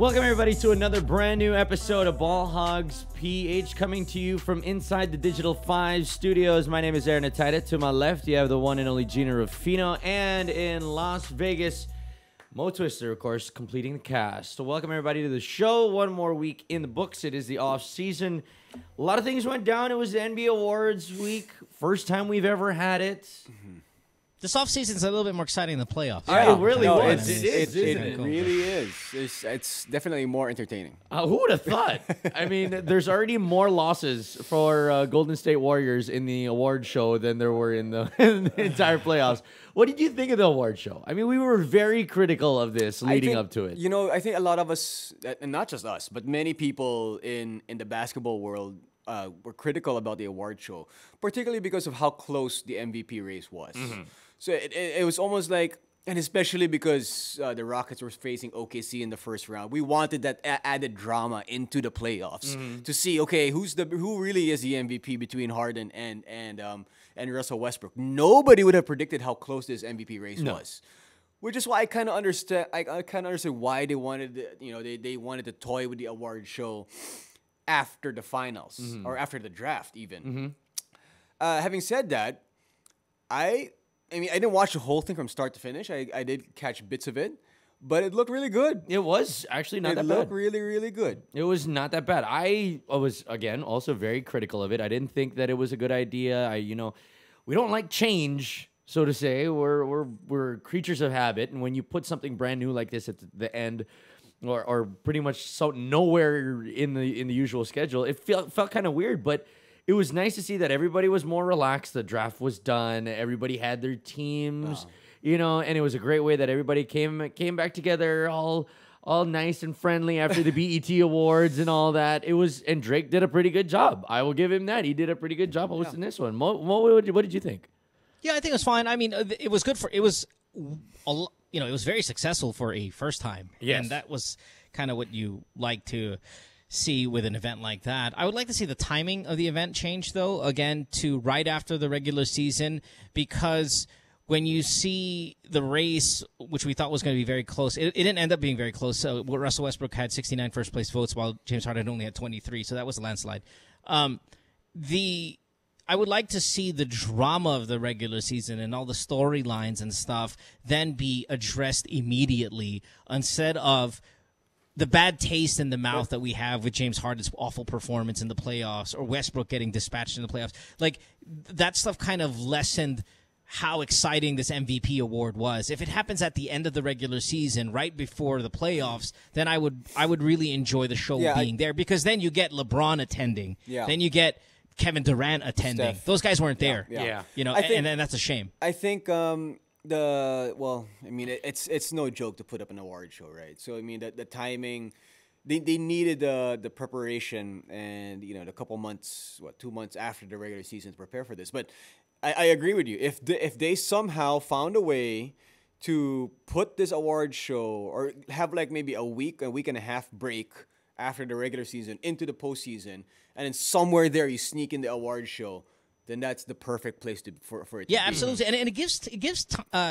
Welcome, everybody, to another brand new episode of Ball Hogs PH, coming to you from inside the Digital 5 studios. My name is Aaron Untitled. To my left, you have the one and only Jinno, and in Las Vegas, Mo Twister, of course, completing the cast. So welcome, everybody, to the show. One more week in the books. It is the off-season. A lot of things went down. It was the NBA Awards week. First time we've ever had it. Mm-hmm. This offseason is a little bit more exciting than the playoffs. Yeah, it really was. It really is. It's definitely more entertaining. Who would have thought? I mean, there's already more losses for Golden State Warriors in the award show than there were in the entire playoffs. What did you think of the award show? I mean, we were very critical of this leading up to it. You know, I think a lot of us, and not just us, but many people in the basketball world were critical about the award show, particularly because of how close the MVP race was. Mm-hmm. So it was almost like, and especially because the Rockets were facing OKC in the first round, we wanted that added drama into the playoffs to see, okay, who really is the MVP between Harden and Russell Westbrook. Nobody would have predicted how close this MVP race was, which is why I kind of understand. I kind of understand why they wanted, they wanted to toy with the award show after the finals or after the draft even. Having said that, I mean, I didn't watch the whole thing from start to finish. I did catch bits of it, but it looked really good. It was actually not that bad. It looked really, really good. It was not that bad. I was, again, also very critical of it. I didn't think that it was a good idea. We don't like change, so to say. We're creatures of habit, and when you put something brand new like this at the end, or pretty much so nowhere in the usual schedule, it felt kind of weird, but it was nice to see that everybody was more relaxed. The draft was done. Everybody had their teams, and it was a great way that everybody came back together all nice and friendly after the BET Awards and all that. And Drake did a pretty good job. I will give him that. He did a pretty good job hosting this one. Mo, what did you think? Yeah, I think it was fine. I mean, it was good it was very successful for a first time. Yes. And that was kind of what you like to see with an event like that. I would like to see the timing of the event change, though, again, to right after the regular season, because when you see the race, which we thought was going to be very close, it didn't end up being very close. So Russell Westbrook had 69 first-place votes, while James Harden only had 23, so that was a landslide. I would like to see the drama of the regular season and all the storylines and stuff then be addressed immediately instead of the bad taste in the mouth that we have with James Harden's awful performance in the playoffs or Westbrook getting dispatched in the playoffs. Like, that stuff kind of lessened how exciting this MVP award was. If it happens at the end of the regular season, right before the playoffs, then I would really enjoy the show being there, because then you get LeBron attending. Yeah. Then you get Kevin Durant attending. Steph. Those guys weren't there. Yeah. And then that's a shame. I think it's no joke to put up an award show, right? So I mean, the timing, they needed the preparation and the couple months, 2 months after the regular season to prepare for this. But I agree with you. If they somehow found a way to put this award show or have like maybe a week and a half break after the regular season into the postseason, and then somewhere there you sneak in the award show, then that's the perfect place for it to be. Absolutely. And it gives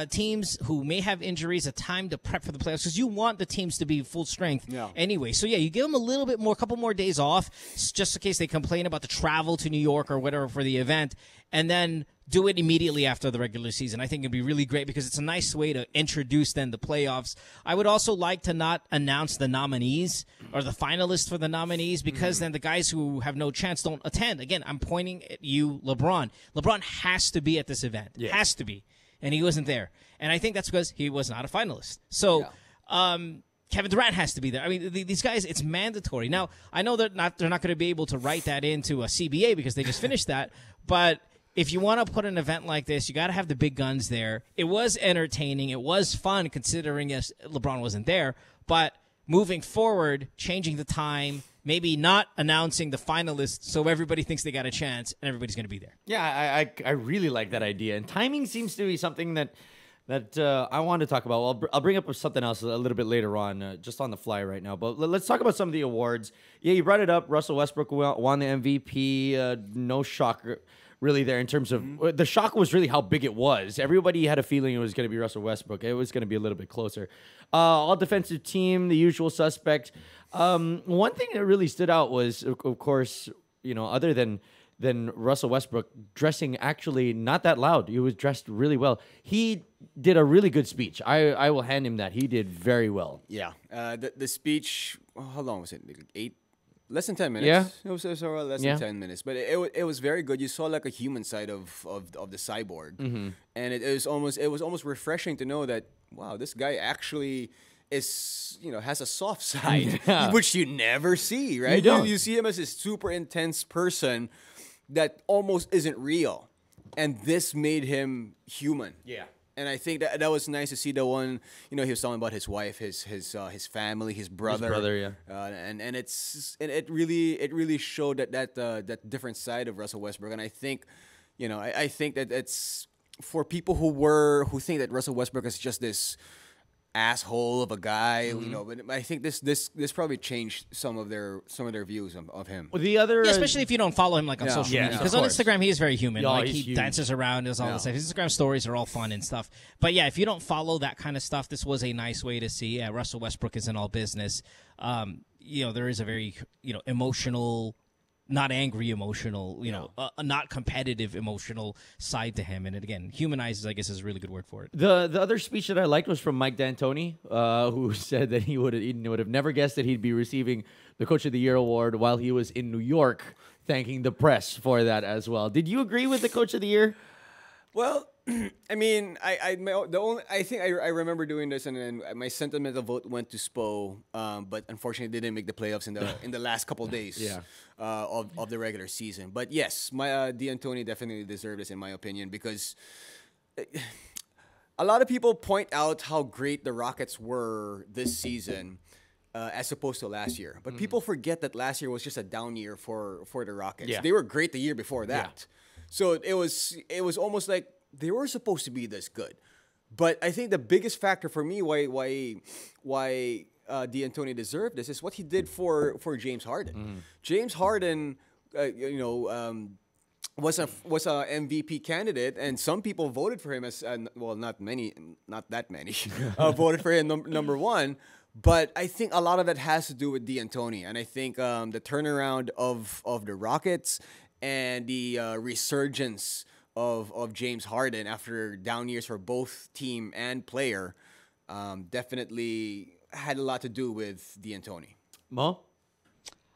teams who may have injuries a time to prep for the playoffs, because you want the teams to be full strength anyway. So, you give them a couple more days off, just in case they complain about the travel to New York or whatever for the event, and then do it immediately after the regular season. I think it'd be really great, because it's a nice way to introduce then the playoffs. I would also like to not announce the nominees or the finalists for the nominees, because then the guys who have no chance don't attend. Again, I'm pointing at you, LeBron. LeBron has to be at this event. Yes. Has to be. And he wasn't there. And I think that's because he was not a finalist. So, Kevin Durant has to be there. I mean, these guys, it's mandatory. Now, I know they're not going to be able to write that into a CBA because they just finished that, but if you want to put an event like this, you got to have the big guns there. It was entertaining. It was fun, considering LeBron wasn't there. But moving forward, changing the time, maybe not announcing the finalists so everybody thinks they got a chance and everybody's going to be there. Yeah, I really like that idea. And timing seems to be something that I want to talk about. I'll bring up something else a little bit later on, just on the fly right now. But let's talk about some of the awards. Yeah, you brought it up. Russell Westbrook won the MVP. No shocker. really there in terms of the shock was really how big it was. Everybody had a feeling it was going to be Russell Westbrook. It was going to be a little bit closer. All defensive team, the usual suspect. One thing that really stood out was, of course, other than Russell Westbrook dressing actually not that loud. He was dressed really well. He did a really good speech. I will hand him that. He did very well. Yeah. The speech, how long was it? Less than 10 minutes. Yeah. It was around less than 10 minutes. But it was very good. You saw like a human side of the cyborg. And it was almost refreshing to know that, wow, this guy actually is, has a soft side, which you never see, right? You see him as this super intense person that almost isn't real. And this made him human. Yeah. And I think that was nice to see the one, he was talking about his wife, his family, his brother. And it really showed that different side of Russell Westbrook. And I think, I think that it's for people who think that Russell Westbrook is just this asshole of a guy, but I think this probably changed some of their views of him. Well, the other, especially if you don't follow him on social media, because on Instagram he is very human. He huge. Dances around, does all this stuff. His Instagram stories are all fun and stuff. But yeah, if you don't follow that kind of stuff, this was a nice way to see. Yeah, Russell Westbrook is in all business. There is a very emotional. Not angry emotional, not competitive emotional side to him. And again, humanizes, I guess, is a really good word for it. The other speech that I liked was from Mike D'Antoni, who said that he would have never guessed that he'd be receiving the Coach of the Year award while he was in New York, thanking the press for that as well. Did you agree with the Coach of the Year? Well, I mean, I think I remember doing this, and then my sentimental vote went to Spo, but unfortunately didn't make the playoffs in the last couple days of the regular season. But yes, my D'Antoni definitely deserved this in my opinion, because a lot of people point out how great the Rockets were this season. As opposed to last year, but people forget that last year was just a down year for the Rockets. Yeah. They were great the year before that. So it was almost like they were supposed to be this good. But I think the biggest factor for me why D'Antoni deserved this is what he did for James Harden. James Harden, was a MVP candidate, and some people voted for him as not that many voted for him number one. But I think a lot of that has to do with D'Antoni, and I think the turnaround of the Rockets and the resurgence of James Harden after down years for both team and player definitely had a lot to do with D'Antoni. Mo?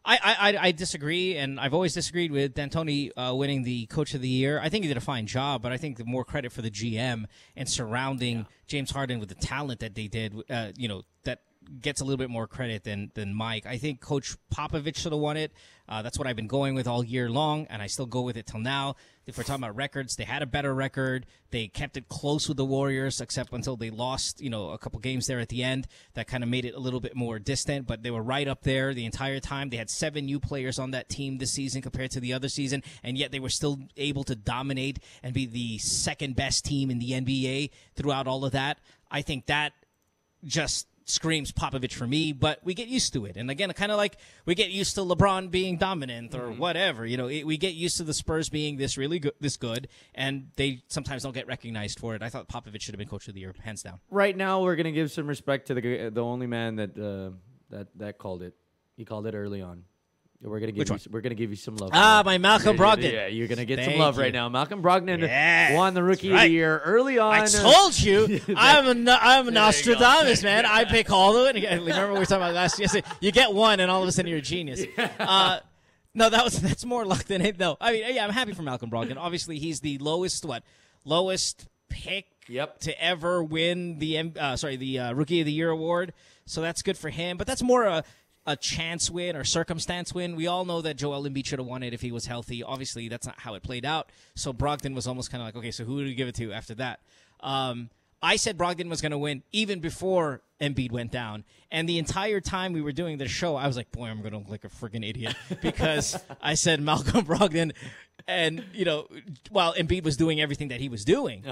I disagree, and I've always disagreed with D'Antoni winning the Coach of the Year. I think he did a fine job, but I think the more credit for the GM and surrounding James Harden with the talent that they did, that gets a little bit more credit than Mike. I think Coach Popovich should have won it. That's what I've been going with all year long, and I still go with it till now. If we're talking about records, they had a better record. They kept it close with the Warriors, except until they lost, a couple games there at the end. That kind of made it a little bit more distant, but they were right up there the entire time. They had 7 new players on that team this season compared to the other season, and yet they were still able to dominate and be the second best team in the NBA throughout all of that. I think that just screams Popovich for me, but we get used to it. And again, kind of like we get used to LeBron being dominant or whatever. We get used to the Spurs being this good, and they sometimes don't get recognized for it. I thought Popovich should have been Coach of the Year, hands down. Right now, we're gonna give some respect to the only man that called it. He called it early on. We're gonna give you some love. My Malcolm Brogdon. Yeah, you're gonna get some love right now. Malcolm Brogdon won the Rookie of the Year early on. I told you, I'm a Nostradamus, man. I pick all of it. Remember we were talking about last year? You get one, and all of a sudden you're a genius. No, that's more luck than it. No, I mean, I'm happy for Malcolm Brogdon. Obviously, he's the lowest pick to ever win the Rookie of the Year award. So that's good for him. But that's more a chance win or circumstance win. We all know that Joel Embiid should have won it if he was healthy. Obviously, that's not how it played out. So Brogdon was almost kind of like, okay, so who do we give it to after that? I said Brogdon was going to win even before Embiid went down. And the entire time we were doing this show, I was like, boy, I'm going to look like a freaking idiot because I said Malcolm Brogdon. And, while Embiid was doing everything that he was doing.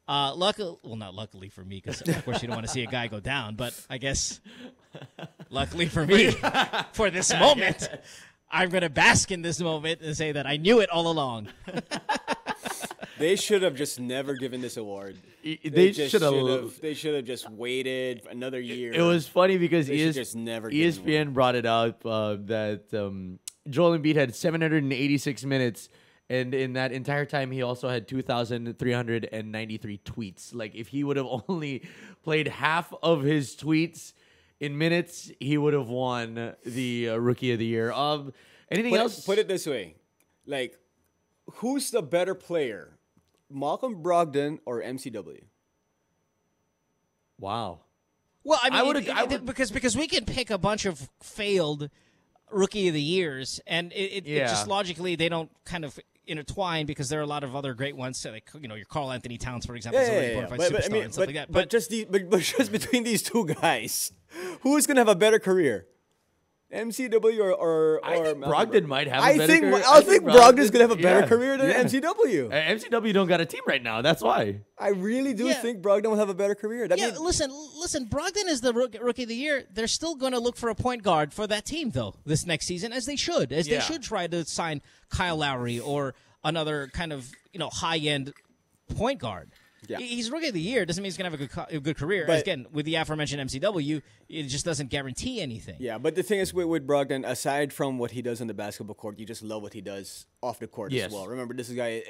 Not luckily for me, because of course you don't want to see a guy go down, but I guess luckily for me, for this moment, I'm going to bask in this moment and say that I knew it all along. They should have just never given this award. They should have. They should have just waited another year. It was funny because ESPN brought it out that Joel Embiid had 786 minutes, and in that entire time, he also had 2,393 tweets. Like, if he would have only played half of his tweets in minutes, he would have won the Rookie of the Year. Anything else? Put it this way. Like, who's the better player, Malcolm Brogdon or MCW? Wow. Well, I mean, because we can pick a bunch of failed Rookie of the Years, and it just logically they don't kind of intertwine because there are a lot of other great ones. So like, your Carl Anthony Towns, for example, is already bona fide superstar and stuff like that. But just between these two guys, who's gonna have a better career? MCW or I think Brogdon might have a better career. I think Brogdon's going to have a better career than MCW. MCW don't got a team right now. That's why. I really do think Brogdon will have a better career. Listen, Brogdon is the Rookie of the Year. They're still going to look for a point guard for that team, though, this next season, as they should. They should try to sign Kyle Lowry or another kind of, high-end point guard. Yeah. He's Rookie of the Year. Doesn't mean he's going to have a good career. But, again, with the aforementioned MCW, it just doesn't guarantee anything. Yeah, but the thing is with Brogdon, aside from what he does on the basketball court, you just love what he does off the court as well. Remember, this guy,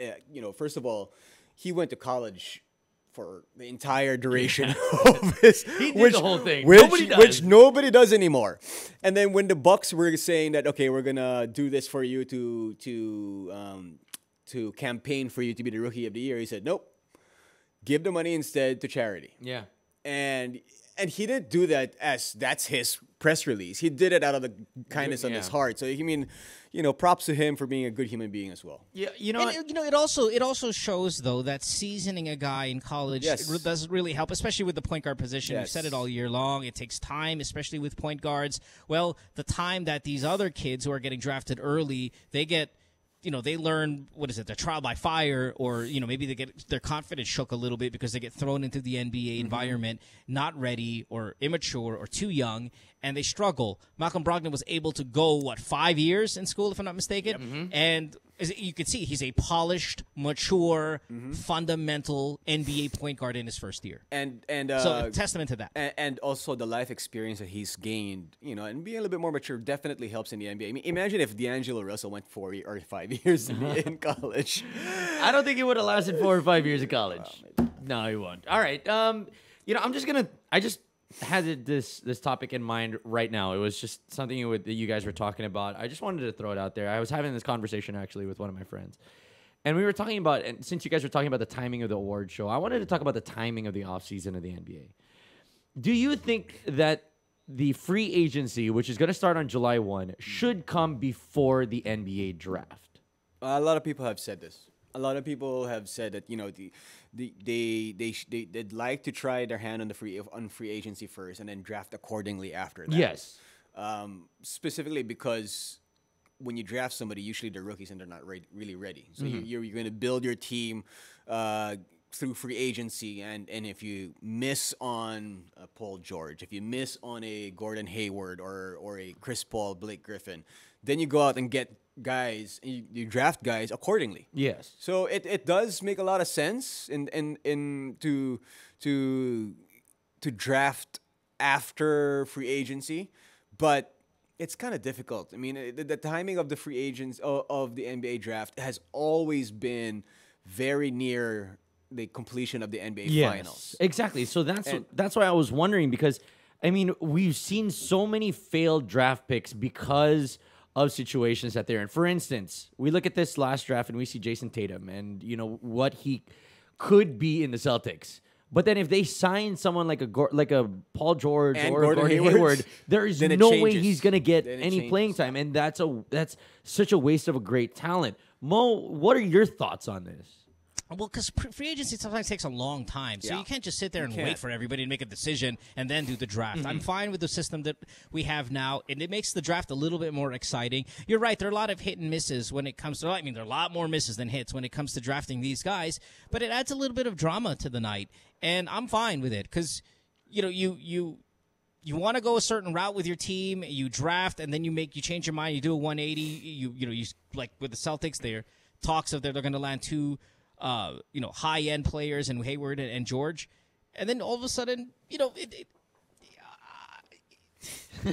first of all, he went to college for the entire duration of his... He did the whole thing. Which nobody does anymore. And then when the Bucks were saying that, okay, we're going to do this for you to campaign for you to be the Rookie of the Year, he said, nope. Give the money instead to charity. Yeah. And he didn't do that as that's his press release. He did it out of the kindness of his heart. So props to him for being a good human being as well. Yeah, it also shows though that seasoning a guy in college does really help, especially with the point guard position. We've said it all year long. It takes time, especially with point guards. Well, the time that these other kids who are getting drafted early, they get they learn, the trial by fire, or, maybe they get their confidence shook a little bit because they get thrown into the NBA environment, not ready or immature or too young, and they struggle. Malcolm Brogdon was able to go, 5 years in school, if I'm not mistaken? Yep. Mm-hmm. And as you can see, he's a polished, mature, fundamental NBA point guard in his first year. And so a testament to that. And also the life experience that he's gained, and being a little bit more mature definitely helps in the NBA. I mean, imagine if D'Angelo Russell went 4 or 5 years in college. I don't think he would have lasted 4 or 5 years in college. No, he won't. All right. I just had this topic in mind right now. It was just something that you guys were talking about. I just wanted to throw it out there. I was having this conversation actually with one of my friends, and we were talking about, and since you guys were talking about the timing of the award show, I wanted to talk about the timing of the offseason of the NBA. Do you think that the free agency, which is going to start on July 1, should come before the NBA draft? A lot of people have said this. A lot of people have said that they'd like to try their hand on free agency first and then draft accordingly after that. Yes. Specifically because when you draft somebody, usually they're rookies and they're not really ready. So you're going to build your team through free agency, and if you miss on Paul George, if you miss on a Gordon Hayward or a Chris Paul, Blake Griffin, then you go out and get guys, you draft guys accordingly. Yes. So it does make a lot of sense to draft after free agency, but it's kind of difficult. I mean, the timing of the free agents of the NBA draft has always been very near the completion of the NBA finals. Exactly. So that's why I was wondering, because I mean, we've seen so many failed draft picks because of situations that they're in. For instance, we look at this last draft and we see Jason Tatum and what he could be in the Celtics. But then if they sign someone like a Paul George and or Gordon Hayward, there is no way he's going to get any playing time, and that's such a waste of a great talent. Mo, what are your thoughts on this? Well, because free agency sometimes takes a long time, so you can't just sit there and wait for everybody to make a decision and then do the draft. I'm fine with the system that we have now, and it makes the draft a little bit more exciting. You're right, there are a lot of hit and misses when it comes to, there are a lot more misses than hits when it comes to drafting these guys, but it adds a little bit of drama to the night, and I'm fine with it, because, you want to go a certain route with your team, you draft, and then you change your mind, you do a 180, you like with the Celtics, there talks of they're going to land two high-end players in Hayward and George. And then all of a sudden,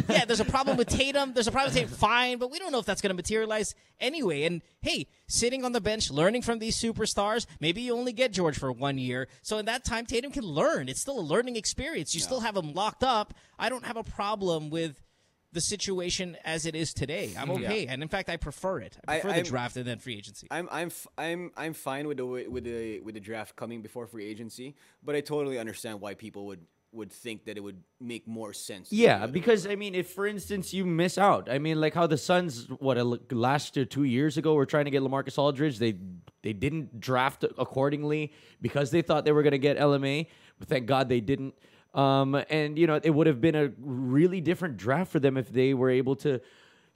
yeah, there's a problem with Tatum. There's a problem with Tatum. Fine, but we don't know if that's going to materialize anyway. And, hey, sitting on the bench, learning from these superstars, maybe you only get George for 1 year. So in that time, Tatum can learn. It's still a learning experience. You still have him locked up. I don't have a problem with the situation as it is today. I'm okay. And, in fact, I prefer it. I prefer the draft and then free agency. I'm fine with the draft coming before free agency, but I totally understand why people would think that it would make more sense. Yeah, because, if, for instance, you miss out. Like how the Suns, last 2 years ago, were trying to get LaMarcus Aldridge. They didn't draft accordingly because they thought they were going to get LMA, but thank God they didn't. It would have been a really different draft for them if they were able to,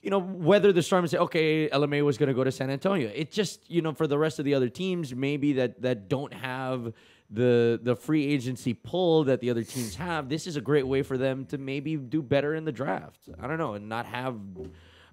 weather the storm and say, okay, LMA was going to go to San Antonio. It just, for the rest of the other teams, maybe that don't have the free agency pull that the other teams have, this is a great way for them to maybe do better in the draft. I don't know, and not have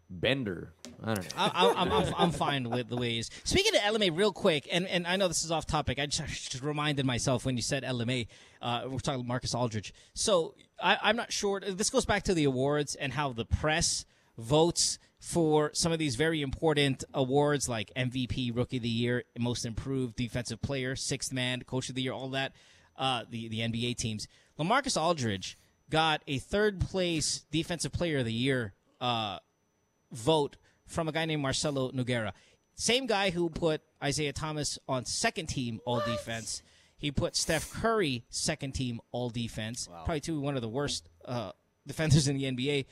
Bender. I don't know. I'm fine with the way it is. Speaking of LMA, real quick, and I know this is off topic. I just reminded myself when you said LMA, we're talking Marcus Aldridge. So I'm not sure. This goes back to the awards and how the press votes for some of these very important awards like MVP, Rookie of the Year, Most Improved, Defensive Player, Sixth Man, Coach of the Year, all that, the NBA teams. LaMarcus Aldridge got a third-place Defensive Player of the Year vote from a guy named Marcelo Nogueira. Same guy who put Isaiah Thomas on second-team All-Defense. He put Steph Curry second-team All-Defense. Wow. Probably one of the worst defenders in the NBA.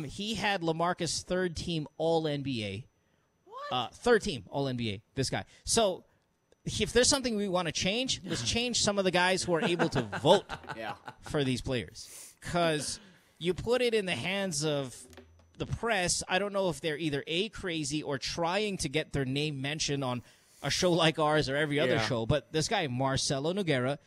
He had LaMarcus third-team All-NBA. Third-team All-NBA, this guy. So if there's something we want to change, let's change some of the guys who are able to vote for these players. Because you put it in the hands of the press. I don't know if they're either A, crazy, or trying to get their name mentioned on a show like ours or every other show. But this guy, Marcelo Nogueira,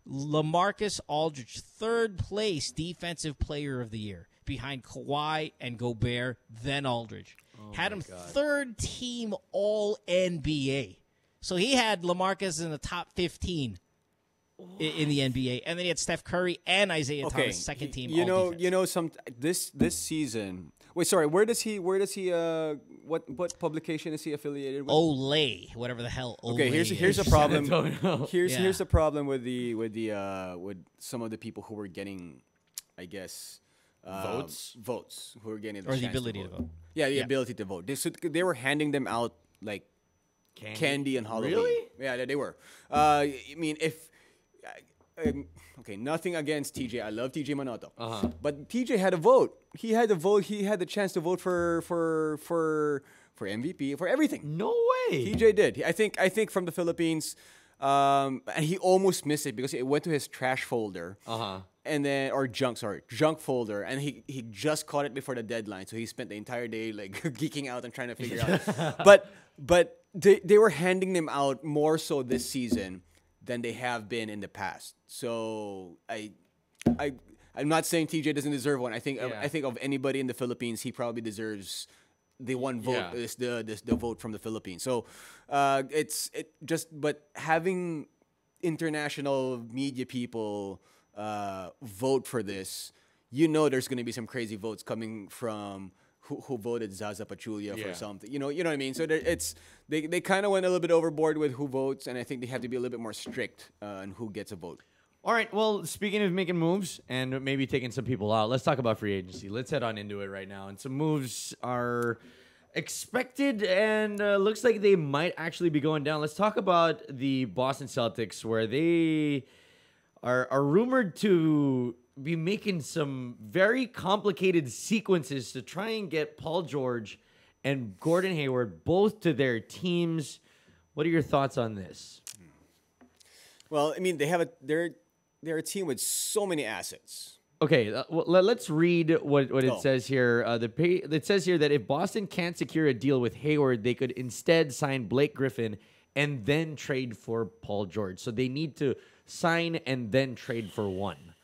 LaMarcus Aldridge, third place Defensive Player of the Year, behind Kawhi and Gobert, then Aldridge. Had him third team All-NBA. So he had LaMarcus in the top 15 in the NBA. And then he had Steph Curry and Isaiah Thomas, second team All-Defense. This season. Wait, sorry. Where does he? What publication is he affiliated with? Olay, whatever the hell. Olay Okay, here's a problem. Here's the problem with some of the people who were getting, I guess, votes who were getting the ability to vote. Yeah, the ability to vote. They were handing them out like candy and Halloween. Really? Yeah, they were. Okay, nothing against TJ. I love TJ Manoto. But TJ had a vote. He had a vote. He had the chance to vote for MVP, for everything. No way. TJ did. I think from the Philippines, and he almost missed it because it went to his trash folder. And then junk folder, and he just caught it before the deadline. So he spent the entire day like geeking out and trying to figure out. But they were handing them out more so this season than they have been in the past. So I'm not saying TJ doesn't deserve one. I think of anybody in the Philippines, he probably deserves the one vote. Is the vote from the Philippines. So but having international media people vote for this, there's going to be some crazy votes coming from who voted Zaza Pachulia for something. You know what I mean? So they kind of went a little bit overboard with who votes, and I think they have to be a little bit more strict on who gets a vote. All right, well, speaking of making moves and maybe taking some people out, let's talk about free agency. Let's head on into it right now. And some moves are expected and looks like they might actually be going down. Let's talk about the Boston Celtics, where they are rumored to be making some very complicated sequences to try and get Paul George and Gordon Hayward both to their teams. What are your thoughts on this? Well, I mean, they're a team with so many assets. Okay, let's read what it says here. It says here that if Boston can't secure a deal with Hayward, they could instead sign Blake Griffin and then trade for Paul George. So they need to sign and then trade for one.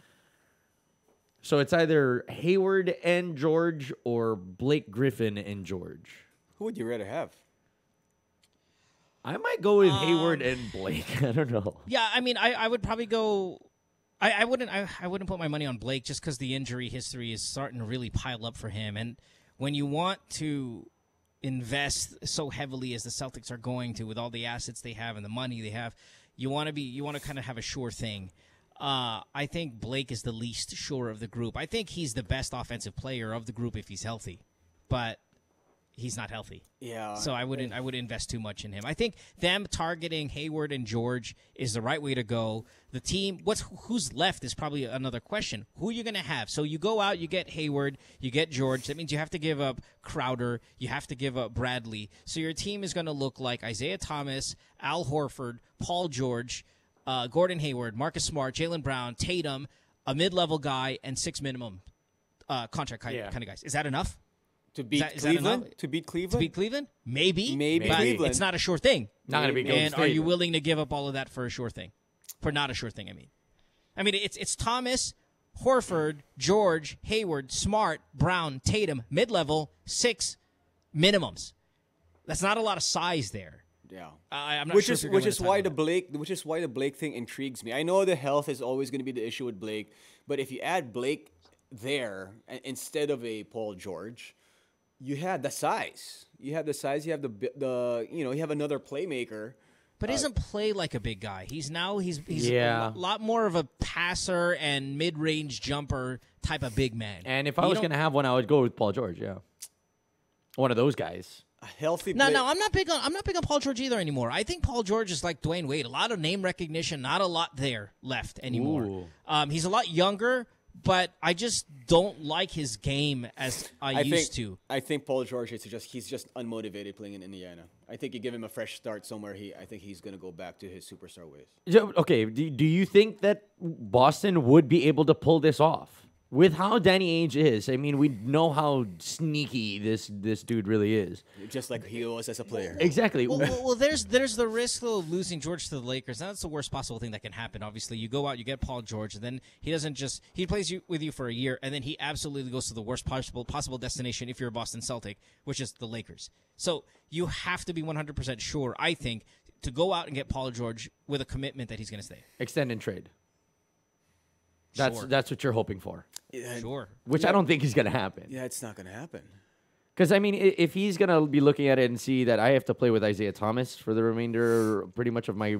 So it's either Hayward and George or Blake Griffin and George. Who would you rather have? I might go with Hayward and Blake. I don't know. Yeah, I mean, I would probably go. I wouldn't put my money on Blake just because the injury history is starting to really pile up for him. And when you want to invest so heavily as the Celtics are going to with all the assets they have and the money they have, you want to kind of have a sure thing. I think Blake is the least sure of the group. I think he's the best offensive player of the group if he's healthy, but he's not healthy. Yeah. So I wouldn't invest too much in him. I think them targeting Hayward and George is the right way to go. The team, who's left is probably another question. Who are you going to have? So you go out, you get Hayward, you get George. That means you have to give up Crowder, you have to give up Bradley. So your team is going to look like Isaiah Thomas, Al Horford, Paul George, Gordon Hayward, Marcus Smart, Jaylen Brown, Tatum, a mid-level guy, and 6 minimum contract kind of guys. Is that enough? To beat Cleveland? To beat Cleveland? To beat Cleveland? Maybe. But Cleveland. It's not a sure thing. Not going to be Golden And State. are you willing to give up all of that for a sure thing? For not a sure thing, I mean, it's Thomas, Horford, George, Hayward, Smart, Brown, Tatum, mid-level, 6 minimums. That's not a lot of size there. Yeah. I'm not which sure is why the Blake thing intrigues me. I know the health is always going to be the issue with Blake, but if you add Blake there instead of a Paul George, you had the size. You have the you have another playmaker. But doesn't play like a big guy. He's Yeah. a lot more of a passer and mid-range jumper type of big man. And if I was going to have one, I would go with Paul George. Yeah, one of those guys. A healthy. No, I'm not big on Paul George either anymore. I think Paul George is like Dwayne Wade. A lot of name recognition, not a lot there left anymore. He's a lot younger, but I just don't like his game as I used to. I think Paul George he's just unmotivated playing in Indiana. I think you give him a fresh start somewhere. I think he's going to go back to his superstar ways. Okay, do you think that Boston would be able to pull this off? With how Danny Ainge is, I mean, we know how sneaky this dude really is. Just like he was as a player. Exactly. Well, there's the risk though of losing George to the Lakers. That's the worst possible thing that can happen. Obviously, you go out, you get Paul George, and then he plays with you for a year, and then he absolutely goes to the worst possible destination if you're a Boston Celtic, which is the Lakers. So you have to be 100% sure, I think, to go out and get Paul George with a commitment that he's going to stay. Extend and trade. Sure. That's what you're hoping for. Yeah, Sure. Which I don't think is going to happen. Yeah, it's not going to happen. Because, I mean, if he's going to be looking at it and see that I have to play with Isaiah Thomas for the remainder pretty much of my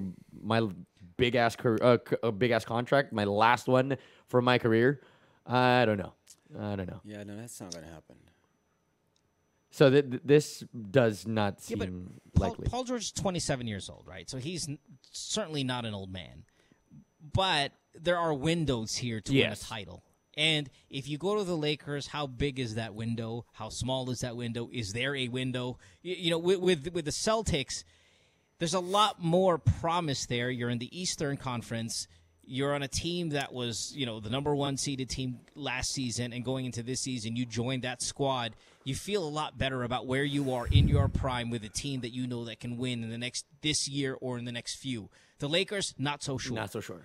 big-ass contract, my last one for my career, I don't know. Yeah, no, that's not going to happen. So this does not seem likely. Paul George is 27 years old, right? So he's certainly not an old man. But there are windows here to win a title. And if you go to the Lakers, how big is that window? How small is that window? Is there a window? With the Celtics, there's a lot more promise there. You're in the Eastern Conference. You're on a team that was, the number one seeded team last season, and going into this season, you joined that squad. You feel a lot better about where you are in your prime with a team that you know that can win in this year or in the next few. The Lakers, not so sure. Not so sure.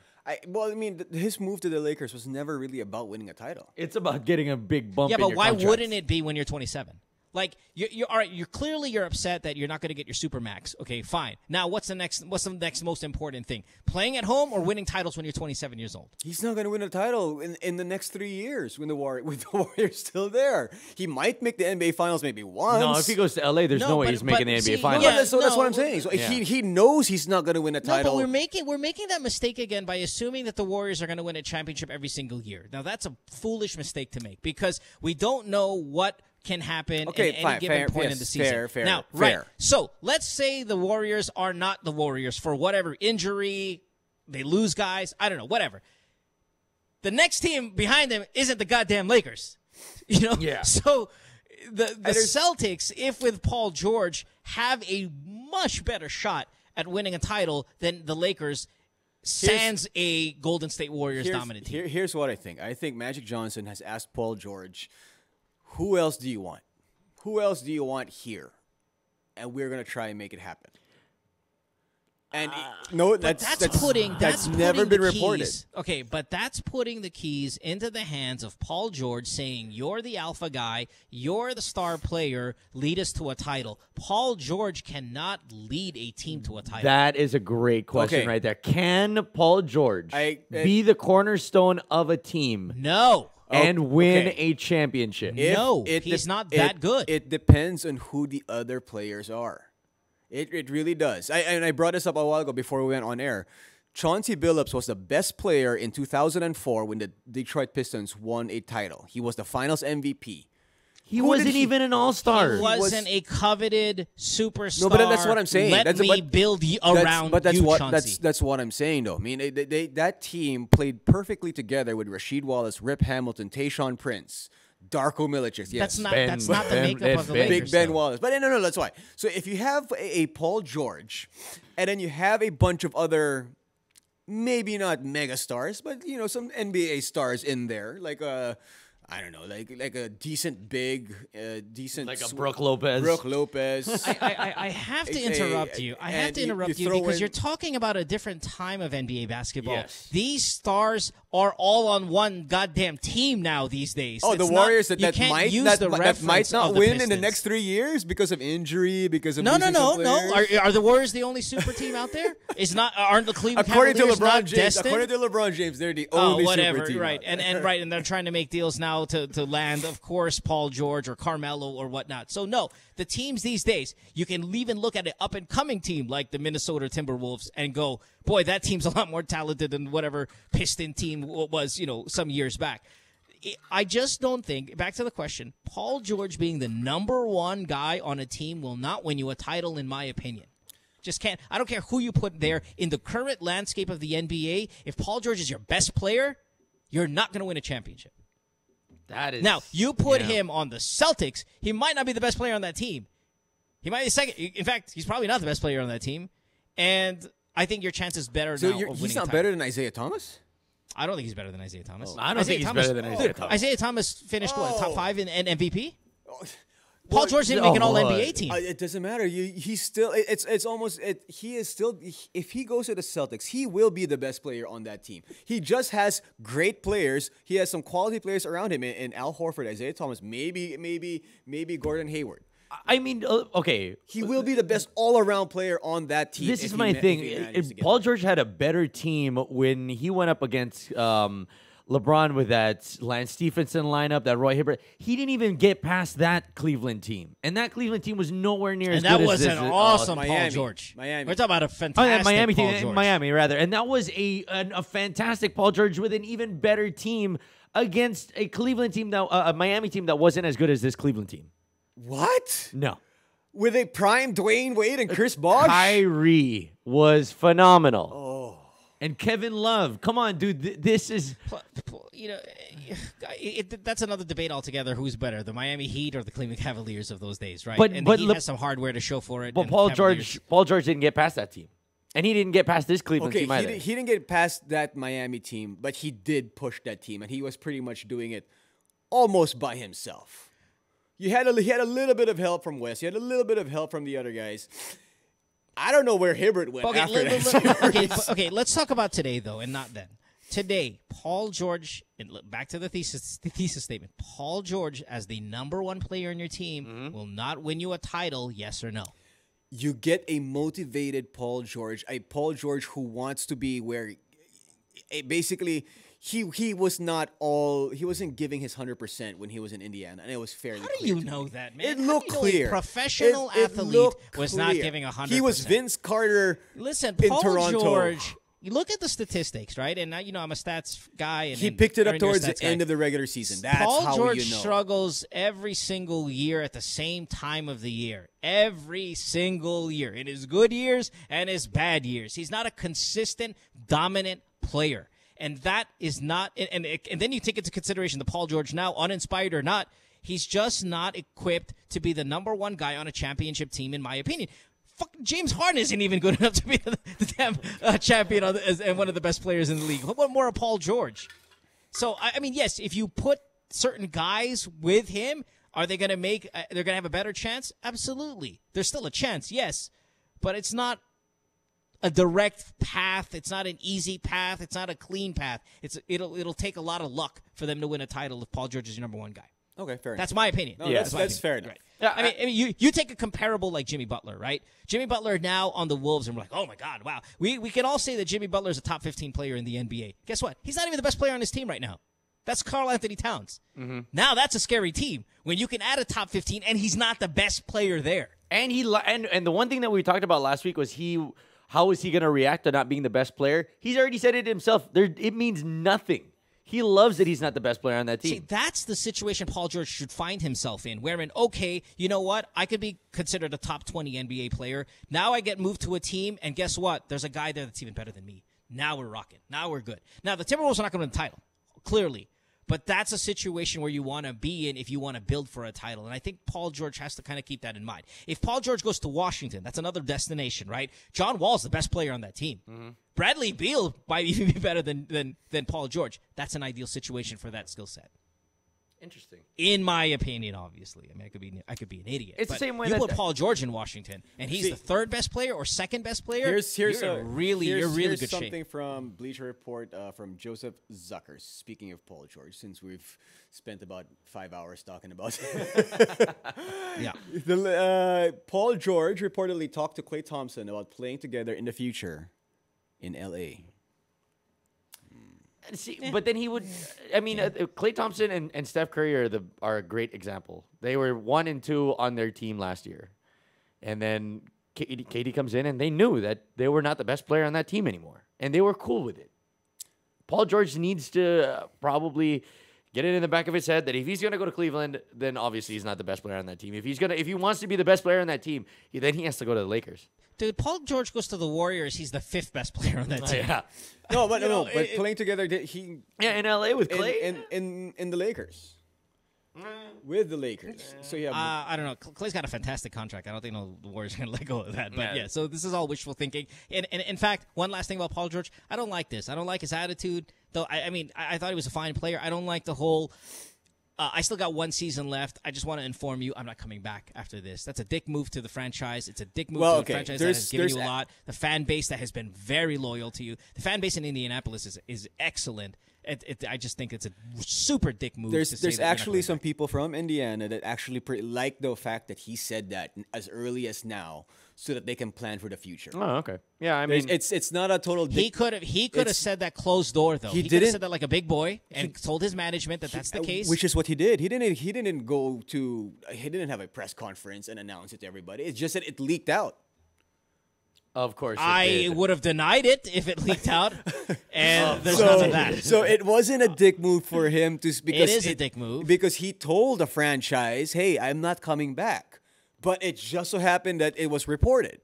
His move to the Lakers was never really about winning a title. It's about getting a big bump. Yeah, in but your why contract. wouldn't it be when you're 27? Like you're all right. You're clearly upset that you're not going to get your supermax. Okay, fine. Now what's the next most important thing? Playing at home or winning titles when you're 27 years old? He's not going to win a title in the next 3 years with the Warriors still there. He might make the NBA Finals maybe once. No, if he goes to LA, there's no way he's making the NBA Finals. That's what I'm saying. So he knows he's not going to win a title. No, but we're making that mistake again by assuming that the Warriors are going to win a championship every single year. Now that's a foolish mistake to make because we don't know what can happen at any given point in the season. Fair. Now, right. So let's say the Warriors are not the Warriors for whatever injury, they lose guys, I don't know, whatever. The next team behind them isn't the goddamn Lakers. Yeah. So the Celtics, if with Paul George, have a much better shot at winning a title than the Lakers. Sans a Golden State Warriors dominant team. Here's what I think. I think Magic Johnson has asked Paul George, who else do you want? Who else do you want here? And we're going to try and make it happen. And no, that's never been reported. Okay, but that's putting the keys into the hands of Paul George, saying, you're the alpha guy, you're the star player, lead us to a title. Paul George cannot lead a team to a title. That is a great question right there. Can Paul George be the cornerstone of a team? No. And win a championship? He's not that good. It depends on who the other players are. It really does. I brought this up a while ago before we went on air. Chauncey Billups was the best player in 2004 when the Detroit Pistons won a title. He was the Finals MVP. He wasn't even an all-star. He wasn't a coveted superstar. No, but that's what I'm saying. Let me build around Chauncey. That's what I'm saying, though. I mean, that team played perfectly together with Rasheed Wallace, Rip Hamilton, Tayshaun Prince, Darko Milicic. Yes, that's not the makeup of the Lakers. Big Ben Wallace. But no, that's why. So if you have a Paul George, and then you have a bunch of other, maybe not mega stars, but some NBA stars in there, like I don't know, like a decent big, decent like a Brook Lopez. I have to interrupt you. I have to interrupt you because you're talking about a different time of NBA basketball. Yes. These stars are all on one goddamn team now these days. Oh, the Warriors that might not win in the next 3 years because of injury, because of no. Are the Warriors the only super team out there? Aren't the Cleveland according Cavaliers to LeBron not James? destined? According to LeBron James, they're the only super team. Right, and they're trying to make deals now to land, of course, Paul George or Carmelo or whatnot. So no, the teams these days, you can even look at an up and coming team like the Minnesota Timberwolves and go, boy, that team's a lot more talented than whatever Piston team was, some years back. I just don't think, back to the question, Paul George being the number one guy on a team will not win you a title, in my opinion. Just can't. I don't care who you put there. In the current landscape of the NBA, if Paul George is your best player, you're not going to win a championship. That is. Now, you put him on the Celtics, he might not be the best player on that team. He might be second. In fact, he's probably not the best player on that team. And I think your chance is better now of winning he's not better than Isaiah Thomas? I don't think he's better than Isaiah Thomas. I don't think he's better than Isaiah Thomas. Isaiah Thomas finished, top 5 in MVP? Paul George didn't make an All-NBA team. It doesn't matter. He's still. It's almost. He is still. If he goes to the Celtics, he will be the best player on that team. He just has great players. He has some quality players around him. In Al Horford, Isaiah Thomas, maybe Gordon Hayward. I mean, okay. He will be the best all-around player on that team. This is my thing. Paul George had a better team when he went up against LeBron with that Lance Stephenson lineup, that Roy Hibbert. He didn't even get past that Cleveland team. And that Cleveland team was nowhere near as good as this. And that was an awesome Paul George. Miami. We're talking about a fantastic Miami Paul team, George. Miami, rather. And that was a fantastic Paul George with an even better team against a Cleveland team, a Miami team that wasn't as good as this Cleveland team. What? No. With a prime Dwayne Wade and Chris Bosh? Kyrie was phenomenal. Oh. And Kevin Love. Come on, dude. This is... That's another debate altogether. Who's better, the Miami Heat or the Cleveland Cavaliers of those days, right? But he has some hardware to show for it. But Paul George didn't get past that team. And he didn't get past this Cleveland team either. He didn't get past that Miami team, but he did push that team, and he was pretty much doing it almost by himself. He had a little bit of help from West. He had a little bit of help from the other guys. I don't know where Hibbert went after that. Okay, let's talk about today, though, and not then. Today, Paul George, and back to the thesis statement, Paul George, as the number one player in your team, will not win you a title, yes or no? You get a motivated Paul George, a Paul George who wants to be where basically... He wasn't giving his 100% when he was in Indiana, and it was fairly clear. How do you know that, man? It looked clear. A professional athlete was not giving 100%. He was Vince Carter in Paul Toronto. George, you look at the statistics, right? And I'm a stats guy. And he picked it up towards the end of the regular season. That's Paul George struggles every single year at the same time of the year. Every single year. In his good years and his bad years. He's not a consistent, dominant player. And that is not, and then you take into consideration the Paul George now, uninspired or not, he's just not equipped to be the number one guy on a championship team, in my opinion. James Harden isn't even good enough to be the damn champion and one of the best players in the league. What more of Paul George? So, I mean, yes, if you put certain guys with him, are they going to they're going to have a better chance? Absolutely. There's still a chance, yes. But it's not a direct path. It's not an easy path. It's not a clean path. It'll take a lot of luck for them to win a title if Paul George is your number one guy. Okay, fair enough. That's my opinion. No, that's fair enough. Right. Yeah, I mean, you take a comparable like Jimmy Butler, right? Jimmy Butler now on the Wolves, and we're like, oh my God, wow. We can all say that Jimmy Butler is a top 15 player in the NBA. Guess what? He's not even the best player on his team right now. That's Karl Anthony Towns. Mm-hmm. Now that's a scary team when you can add a top 15 and he's not the best player there. And and the one thing that we talked about last week was how is he going to react to not being the best player? He's already said it himself. It means nothing. He loves that he's not the best player on that team. See, that's the situation Paul George should find himself in, wherein, okay, you know what? I could be considered a top 20 NBA player. Now I get moved to a team, and guess what? There's a guy there that's even better than me. Now we're rocking. Now we're good. Now, the Timberwolves are not going to win the title, clearly. But that's a situation where you want to be in if you want to build for a title. And I think Paul George has to kind of keep that in mind. If Paul George goes to Washington, that's another destination, right? John Wall's the best player on that team. Mm-hmm. Bradley Beal might even be better than Paul George. That's an ideal situation for that skill set. Interesting. In my opinion, obviously. I mean, I could be an idiot. It's the same way you put Paul George in Washington, and he's the third best player or second best player. You're really good shape. Something from Bleacher Report from Joseph Zuckers. Speaking of Paul George, since we've spent about 5 hours talking about Paul George reportedly talked to Klay Thompson about playing together in the future in L.A. See, but then he would. I mean, Klay Thompson and Steph Curry are a great example. They were 1 and 2 on their team last year, and then KD comes in, and they knew that they were not the best player on that team anymore, and they were cool with it. Paul George needs to probably get it in the back of his head that if he's going to go to Cleveland, then obviously he's not the best player on that team. If he wants to be the best player on that team, then he has to go to the Lakers. Dude, Paul George goes to the Warriors. He's the 5th best player on that team. Yeah. But playing together, in LA with Klay, in the Lakers. With the Lakers. So yeah, I don't know. Klay's got a fantastic contract. I don't think the Warriors are going to let go of that. But yeah, so this is all wishful thinking. And in fact, one last thing about Paul George, I don't like this. I don't like his attitude. Though I thought he was a fine player. I don't like the whole. I still got 1 season left. I just want to inform you, I'm not coming back after this. That's a dick move to the franchise. It's a dick move to the franchise that has given you a lot. The fan base that has been very loyal to you. The fan base in Indianapolis is excellent. I just think it's a super dick move. There's actually some people from Indiana that actually like the fact that he said that as early as now, so that they can plan for the future. Oh, okay. Yeah, I mean, it's not a total. He could have said that closed door though. He could have said that like a big boy and told his management that's the case. Which is what he did. He didn't have a press conference and announce it to everybody. It's just that it leaked out. Of course, I would have denied it if it leaked out, and there's none of that. So it wasn't a dick move for him to. Because it is a dick move because he told the franchise, "Hey, I'm not coming back," but it just so happened that it was reported.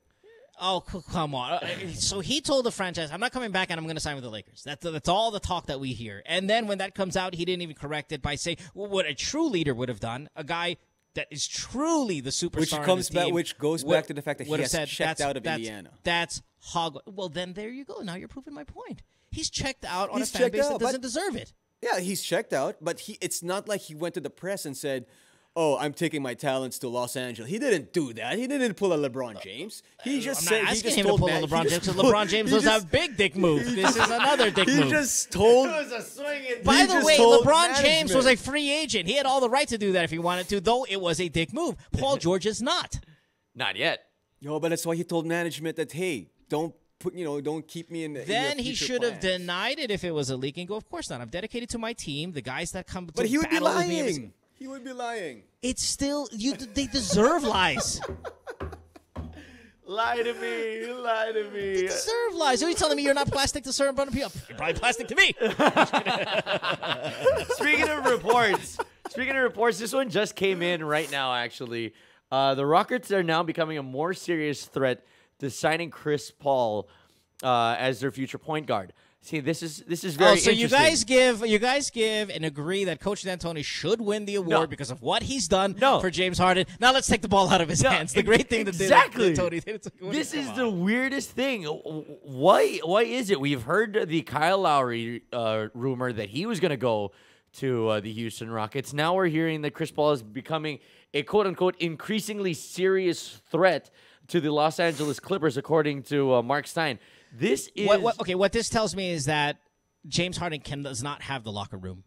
Oh, come on! So he told the franchise, "I'm not coming back, and I'm going to sign with the Lakers." That's all the talk that we hear. And then when that comes out, he didn't even correct it by saying what a true leader would have done. A guy that is truly the superstar, which goes back to the fact that he has checked out of Indiana. That's hog. Well, then there you go. Now you're proving my point. He's checked out on a fan base that doesn't deserve it. Yeah, he's checked out, but it's not like he went to the press and said, "Oh, I'm taking my talents to Los Angeles." He didn't do that. He didn't pull a LeBron James. He just said he just told LeBron James because LeBron James was a big dick move. This is another dick move. He just told. By the way, LeBron James was a free agent. He had all the right to do that if he wanted to, though it was a dick move. Paul George is not. Not yet. No, but that's why he told management that, hey, don't keep me in. Then he should have denied it if it was a leak and go, of course not. I'm dedicated to my team. The guys that come. But he would be lying. He would be lying. It's still they deserve lies. Lie to me. Lie to me. They deserve lies. Are you telling me you're not plastic to certain people? You're probably plastic to me. Speaking of reports, this one just came in right now, actually. The Rockets are now becoming a more serious threat to signing Chris Paul as their future point guard. See, this is very interesting. You guys give and agree that Coach D'Antoni should win the award because of what he's done for James Harden. Now let's take the ball out of his hands. The great thing that D'Antoni did. This is the weirdest thing. Why is it? We've heard the Kyle Lowry rumor that he was going to go to the Houston Rockets. Now we're hearing that Chris Paul is becoming a quote-unquote increasingly serious threat to the Los Angeles Clippers, according to Mark Stein. This is... What this tells me is that James Harden does not have the locker room.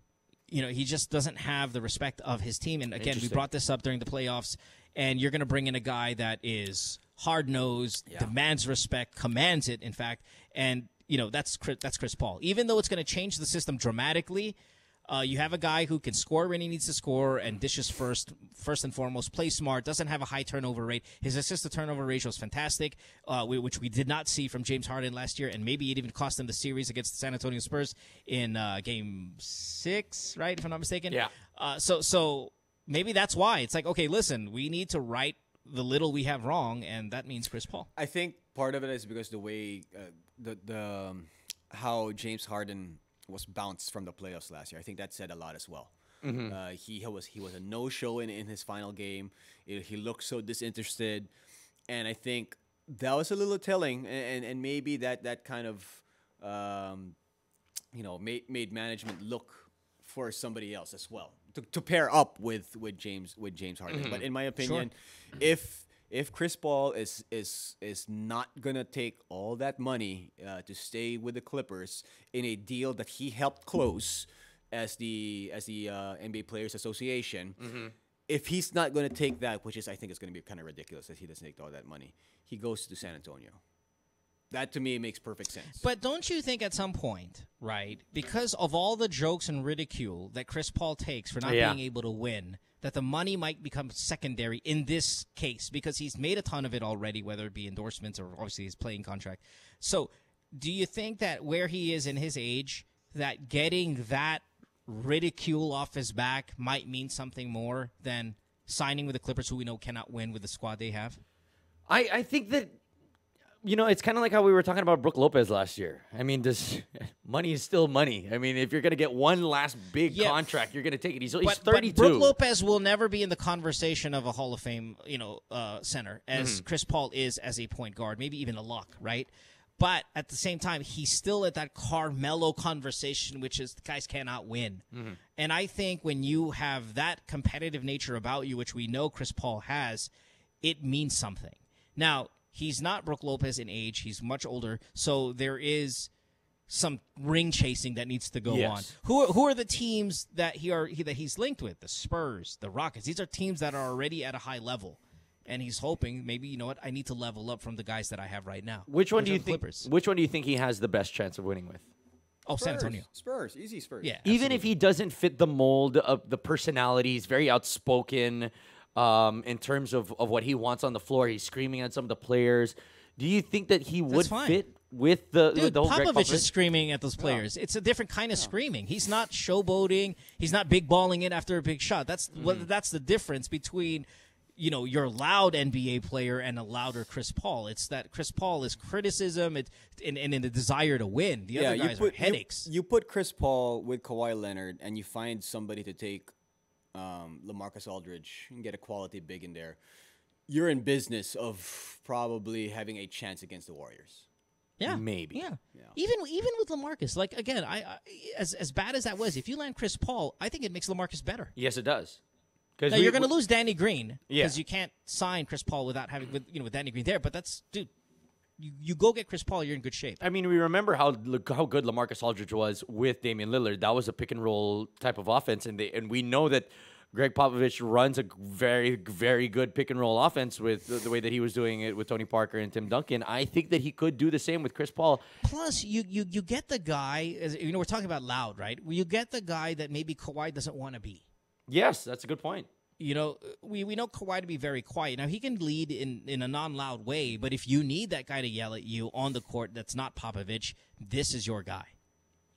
He just doesn't have the respect of his team. And again, we brought this up during the playoffs, and you're going to bring in a guy that is hard-nosed, demands respect, commands it, in fact, and that's Chris Paul. Even though it's going to change the system dramatically, you have a guy who can score when he needs to score and dishes first and foremost, play smart, doesn't have a high turnover rate. His assist-to-turnover ratio is fantastic, which we did not see from James Harden last year, and maybe it even cost him the series against the San Antonio Spurs in Game 6, right, if I'm not mistaken? Yeah. So maybe that's why. It's like, okay, listen, we need to right the little we have wrong, and that means Chris Paul. I think part of it is because the way how James Harden was bounced from the playoffs last year. I think that said a lot as well. Mm-hmm. He was a no-show in his final game. He looked so disinterested, and I think that was a little telling. And maybe that kind of made management look for somebody else as well to pair up with James Harden. Mm-hmm. But in my opinion, if Chris Paul is not gonna take all that money to stay with the Clippers in a deal that he helped close as the NBA Players Association, if he's not gonna take that, which is I think is gonna be kind of ridiculous that he doesn't take all that money, he goes to San Antonio. That to me makes perfect sense. But don't you think at some point, right, because of all the jokes and ridicule that Chris Paul takes for not being able to win, that the money might become secondary in this case because he's made a ton of it already, whether it be endorsements or obviously his playing contract. So do you think that where he is in his age, that getting that ridicule off his back might mean something more than signing with the Clippers, who we know cannot win with the squad they have? I think that, it's kind of like how we were talking about Brook Lopez last year. I mean, money is still money. I mean, if you're going to get one last big contract, you're going to take it. He's 32. But Brook Lopez will never be in the conversation of a Hall of Fame, center, as Chris Paul is as a point guard, maybe even a lock, right? But at the same time, he's still at that Carmelo conversation, which is guys cannot win. Mm-hmm. And I think when you have that competitive nature about you, which we know Chris Paul has, it means something. Now, he's not Brook Lopez in age. He's much older. So there is some ring chasing that needs to go on. Who are the teams that he's linked with? The Spurs, the Rockets. These are teams that are already at a high level. And he's hoping maybe, I need to level up from the guys that I have right now. Which one do you think he has the best chance of winning with? Oh, San Antonio. Spurs. Easy Spurs. Yeah. Even if he doesn't fit the mold of the personality, he's very outspoken in terms of what he wants on the floor. He's screaming at some of the players. Do you think that he would fit with the whole Greg Popovich is screaming at those players. It's a different kind of screaming. He's not showboating. He's not big balling in after a big shot. That's the difference between your loud NBA player and a louder Chris Paul. It's that Chris Paul is criticism and in the desire to win. The other guys are headaches. You put Chris Paul with Kawhi Leonard and you find somebody to take LaMarcus Aldridge and get a quality big in there, you're in business of probably having a chance against the Warriors. Yeah, maybe. Yeah. Even with LaMarcus, like again, I as bad as that was, if you land Chris Paul, I think it makes LaMarcus better. Yes, it does. Now you're going to lose Danny Green because you can't sign Chris Paul without having with Danny Green there. But that's you go get Chris Paul, you're in good shape. I mean, we remember how good LaMarcus Aldridge was with Damian Lillard. That was a pick and roll type of offense, and we know that Greg Popovich runs a very, very good pick and roll offense with the way that he was doing it with Tony Parker and Tim Duncan. I think that he could do the same with Chris Paul. Plus, you get the guy. We're talking about loud, right? You get the guy that maybe Kawhi doesn't want to be. Yes, that's a good point. We know Kawhi to be very quiet. Now, he can lead in a non-loud way, but if you need that guy to yell at you on the court that's not Popovich, this is your guy.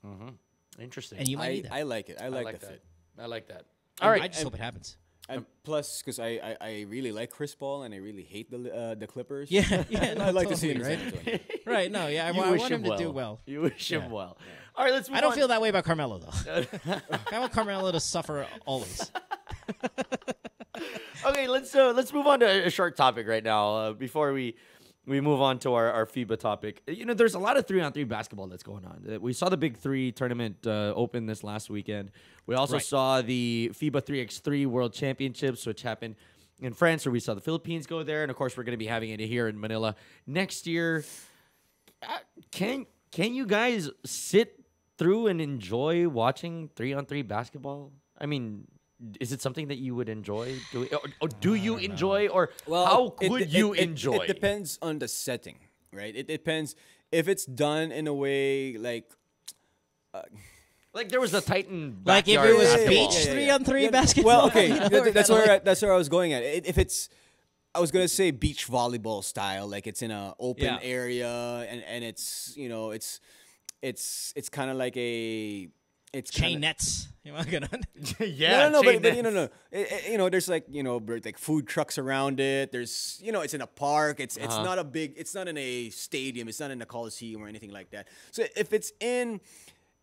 Mm-hmm. Interesting. And you might need that. I like it. I like the fit. I like that. All right. I just hope it happens. And plus, because I really like Chris Paul and I really hate the Clippers. Yeah, I'd like to see him in San Antonio. Right, no, yeah, I want him to do well. You wish him well. All right, let's move on. I don't feel that way about Carmelo, though. I want Carmelo to suffer always. Okay, let's move on to a short topic right now before we we move on to our FIBA topic, there's a lot of 3-on-3 basketball that's going on. We saw the Big Three tournament open this last weekend. We also saw the FIBA 3x3 World Championships, which happened in France, where we saw the Philippines go there. And, of course, we're going to be having it here in Manila next year. Can you guys sit through and enjoy watching 3-on-3 basketball? I mean, is it something that you would enjoy doing? Or do you enjoy? Or how could you enjoy? It depends on the setting, right? It depends if it's done in a way like there was a Titan like if backyard it was basketball. beach 3-on-3 basketball. Well, okay, that's where I was going at. If it's, I was gonna say beach volleyball style, like it's in an open area and it's it's kind of like a chain nets. You want to no, but there's like food trucks around it. There's it's in a park. It's not a big. It's not in a stadium. It's not in a coliseum or anything like that. So if it's in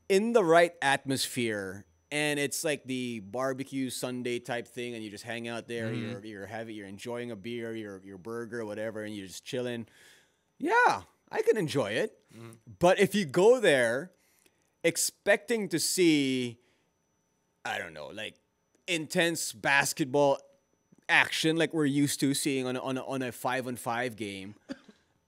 the right atmosphere and it's like the barbecue Sunday type thing, and you just hang out there, you're enjoying a beer, your burger, or whatever, and you're just chilling. Yeah, I can enjoy it. But if you go there expecting to see, I don't know, like intense basketball action like we're used to seeing on a 5-on-5 game,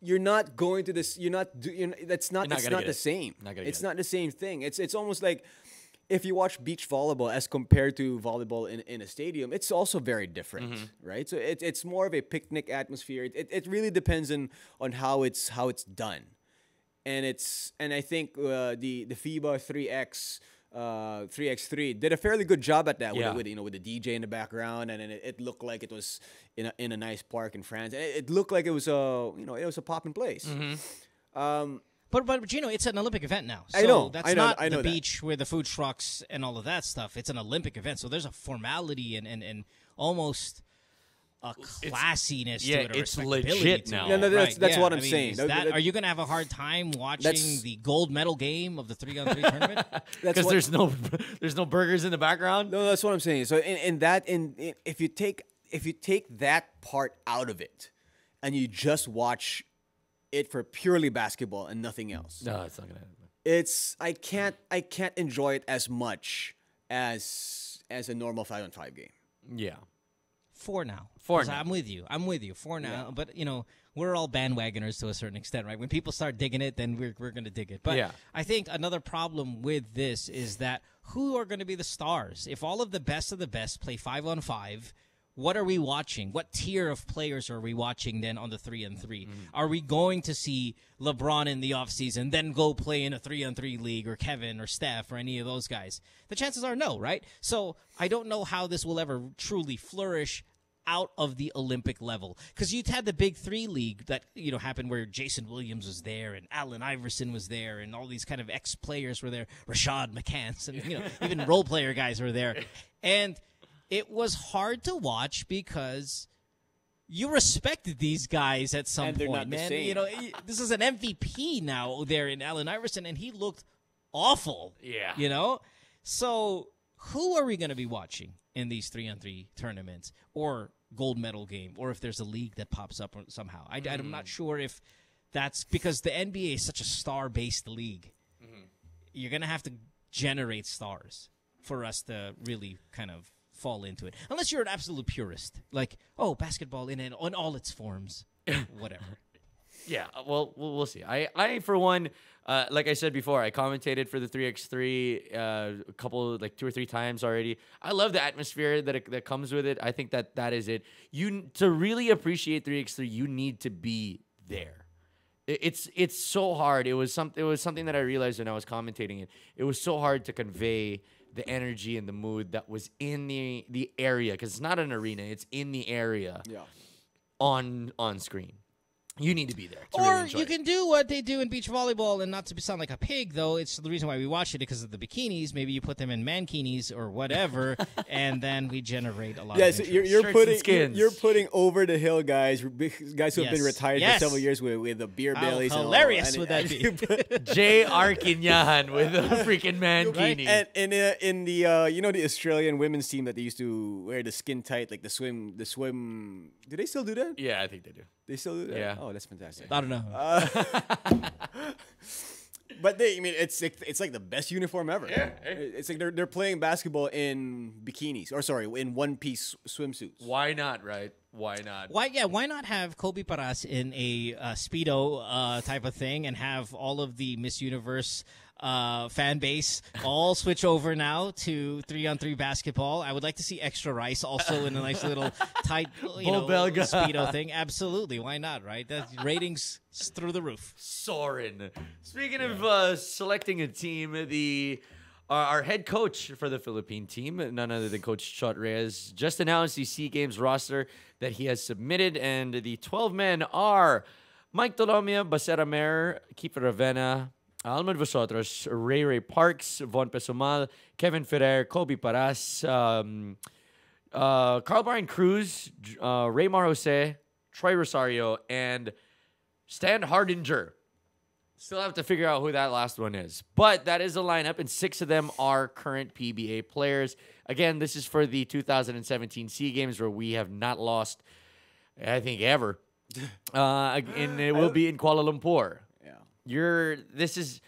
you're not going to this. That's not the same. It's not the same thing. It's almost like if you watch beach volleyball as compared to volleyball in a stadium, it's also very different, right? So it's more of a picnic atmosphere. It really depends on how it's done. And I think the FIBA 3x3 did a fairly good job at that with the DJ in the background, and it looked like it was in a nice park in France. And it looked like it was a popping place. But it's an Olympic event now. So I know. That's not the beach where the food trucks and all of that stuff. It's an Olympic event, so there's a formality and almost a classiness to it. It's legit now. No, that's what I'm saying. Are you going to have a hard time watching the gold medal game of the 3-on-3 tournament? Because there's no burgers in the background. No, that's what I'm saying. So if you take that part out of it, and you just watch it for purely basketball and nothing else, no, it's not going to happen. I can't enjoy it as much as a normal 5-on-5 game. Yeah. For now. Now. I'm with you. For now. Yeah. But, we're all bandwagoners to a certain extent, right? When people start digging it, then we're going to dig it. But I think another problem with this is that who are going to be the stars? If all of the best play 5-on-5, what are we watching? What tier of players are we watching then on the 3-on-3? Are we going to see LeBron in the offseason, then go play in a 3-on-3 league, or Kevin or Steph or any of those guys? The chances are no, right? So I don't know how this will ever truly flourish out of the Olympic level. Because you'd had the Big Three league that happened where Jason Williams was there and Allen Iverson was there and all these kind of ex-players were there, Rashad McCants, and even role player guys were there. And it was hard to watch because you respected these guys at some point, not man. This is an MVP now there in Allen Iverson, and he looked awful. Yeah. So who are we going to be watching in these 3-on-3 tournaments or gold medal game, or if there's a league that pops up somehow? I'm not sure if that's because the NBA is such a star-based league. You're going to have to generate stars for us to really kind of fall into it. Unless you're an absolute purist. Like, basketball in all its forms. Whatever. Yeah, well, we'll see. I for one, like I said before, I commentated for the 3x3 a couple, like 2 or 3 times already. I love the atmosphere that comes with it. I think that is it. To really appreciate 3x3, you need to be there. It's so hard. It was something that I realized when I was commentating it. It was so hard to convey the energy and the mood that was in the area, because it's not an arena, it's in the area. On screen. You need to be there to really enjoy you can do what they do in beach volleyball, and not to sound like a pig, though. It's the reason why we watch it, because of the bikinis. Maybe you put them in mankinis or whatever, and then we generate a lot of interest. You're putting over the hill guys who have been retired for several years with the beer bellies. How hilarious would that be? Jay Arkinyan with a freaking mankini. Right? And in the the Australian women's team that they used to wear the skin tight, like the swim. Do they still do that? Yeah, I think they do. They still do that? Yeah. Oh, that's fantastic. I don't know. But it's like the best uniform ever. Yeah. It's like they're playing basketball in bikinis, or sorry, in one-piece swimsuits. Why not, right? Why not? Why not have Kobe Paras in a Speedo type of thing and have all of the Miss Universe fan base all switch over now to 3-on-3 basketball? I would like to see Extra Rice also in a nice little tight Speedo thing. Absolutely. Why not, right? That ratings through the roof. Soren. Speaking of selecting a team, our head coach for the Philippine team, none other than Coach Chot Reyes, just announced the SEA Games roster that he has submitted, and the 12 men are Mike Tolomia, Basera Mer, Kiefer Ravena, Almond Vosotros, Ray Parks, Von Pesumal, Kevin Ferrer, Kobe Paras, Carl Brian Cruz, Raymar Jose, Troy Rosario, and Stan Hardinger. Still have to figure out who that last one is. But that is a lineup, and 6 of them are current PBA players. Again, this is for the 2017 SEA Games, where we have not lost, I think, ever. And it will be in Kuala Lumpur. This is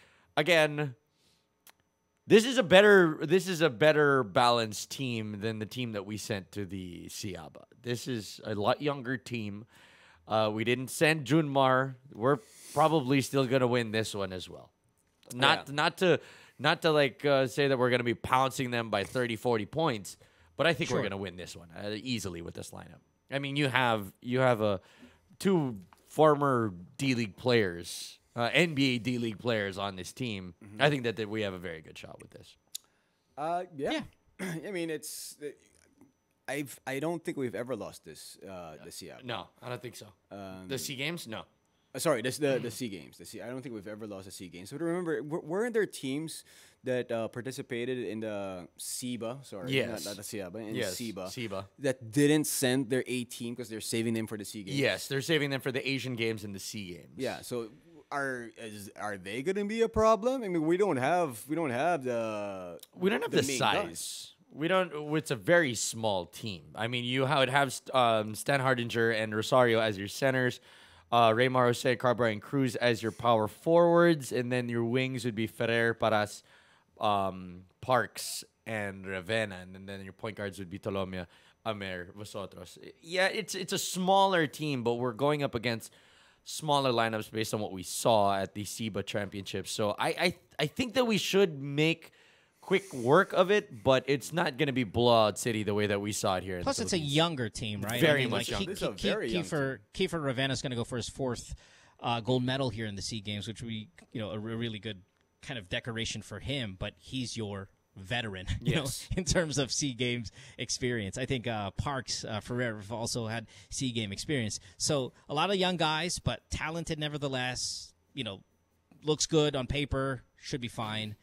a better balanced team than the team that we sent to the Siaba. This is a lot younger team. We didn't send Junmar. We're probably still gonna win this one as well. Not to say that we're gonna be pouncing them by 30, 40 points, but I think we're gonna win this one easily with this lineup. I mean, you have 2 former D-League players. NBA D-League players on this team. Mm-hmm. I think that we have a very good shot with this. Yeah. I mean, I don't think we've ever lost this SEA. No, I don't think so. The SEA Games, no. Sorry, the SEA Games. I don't think we've ever lost a SEA Games. But remember, weren't there teams that participated in the SEBA? Sorry, yes. not the SEA, but in the SEBA. SEBA. That didn't send their A team because they're saving them for the SEA Games. Yes, they're saving them for the Asian Games and the SEA Games. Yeah, so are they going to be a problem? I mean, we don't have the size. Guns. We don't. It's a very small team. I mean, you would have Stan Hardinger and Rosario as your centers, Raymar Jose, Carbar, and Cruz as your power forwards, and then your wings would be Ferrer, Paras, Parks, and Ravena, and then your point guards would be Tolomia, Amer, Vosotros. Yeah, it's a smaller team, but we're going up against smaller lineups based on what we saw at the SEBA Championship. So I think that we should make quick work of it, but it's not going to be blowout city the way that we saw it here. Plus, it's a younger team, right? Very much younger. Kiefer Ravena is going to go for his 4th gold medal here in the SEA Games, which we, a really good kind of decoration for him. But he's your veteran, in terms of SEA Games experience. I think Parks, Ferrer have also had SEA Game experience. So a lot of young guys, but talented nevertheless. Looks good on paper, should be fine.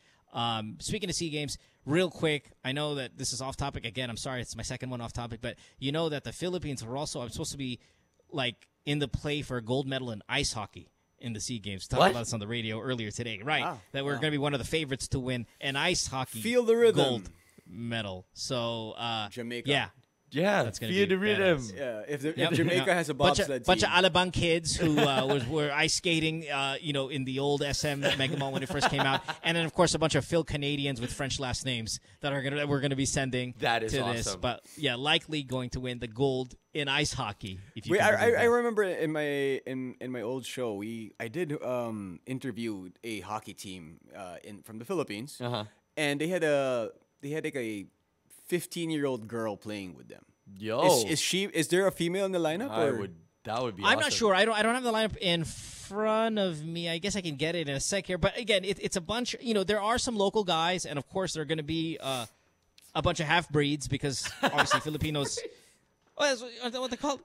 Speaking of SEA Games, real quick, I know that this is off topic again. I'm sorry, it's my second one off topic, but you know that the Philippines are also supposed to be in the play for a gold medal in ice hockey in the SEA Games. Talked about this on the radio earlier today, right? Wow. That we're going to be one of the favorites to win an ice hockey gold medal. So Jamaica. Yeah, that's going to be rhythm. Yeah, if Jamaica has a bobsled bunch of Alabang kids who were ice skating, in the old SM Mega Mall when it first came out, and then of course a bunch of Phil Canadians with French last names that we're gonna be sending. That is to awesome. This, but yeah, likely going to win the gold in ice hockey. If you I remember in my old show, I did interview a hockey team from the Philippines, and they had like a 15-year-old girl playing with them. Yo, is there a female in the lineup? That would be. I'm awesome. not sure. I don't have the lineup in front of me. I guess I can get it in a sec here. But again, it's a bunch. There are some local guys, and of course there are going to be a bunch of half breeds because obviously Filipinos. Well, that's what they call.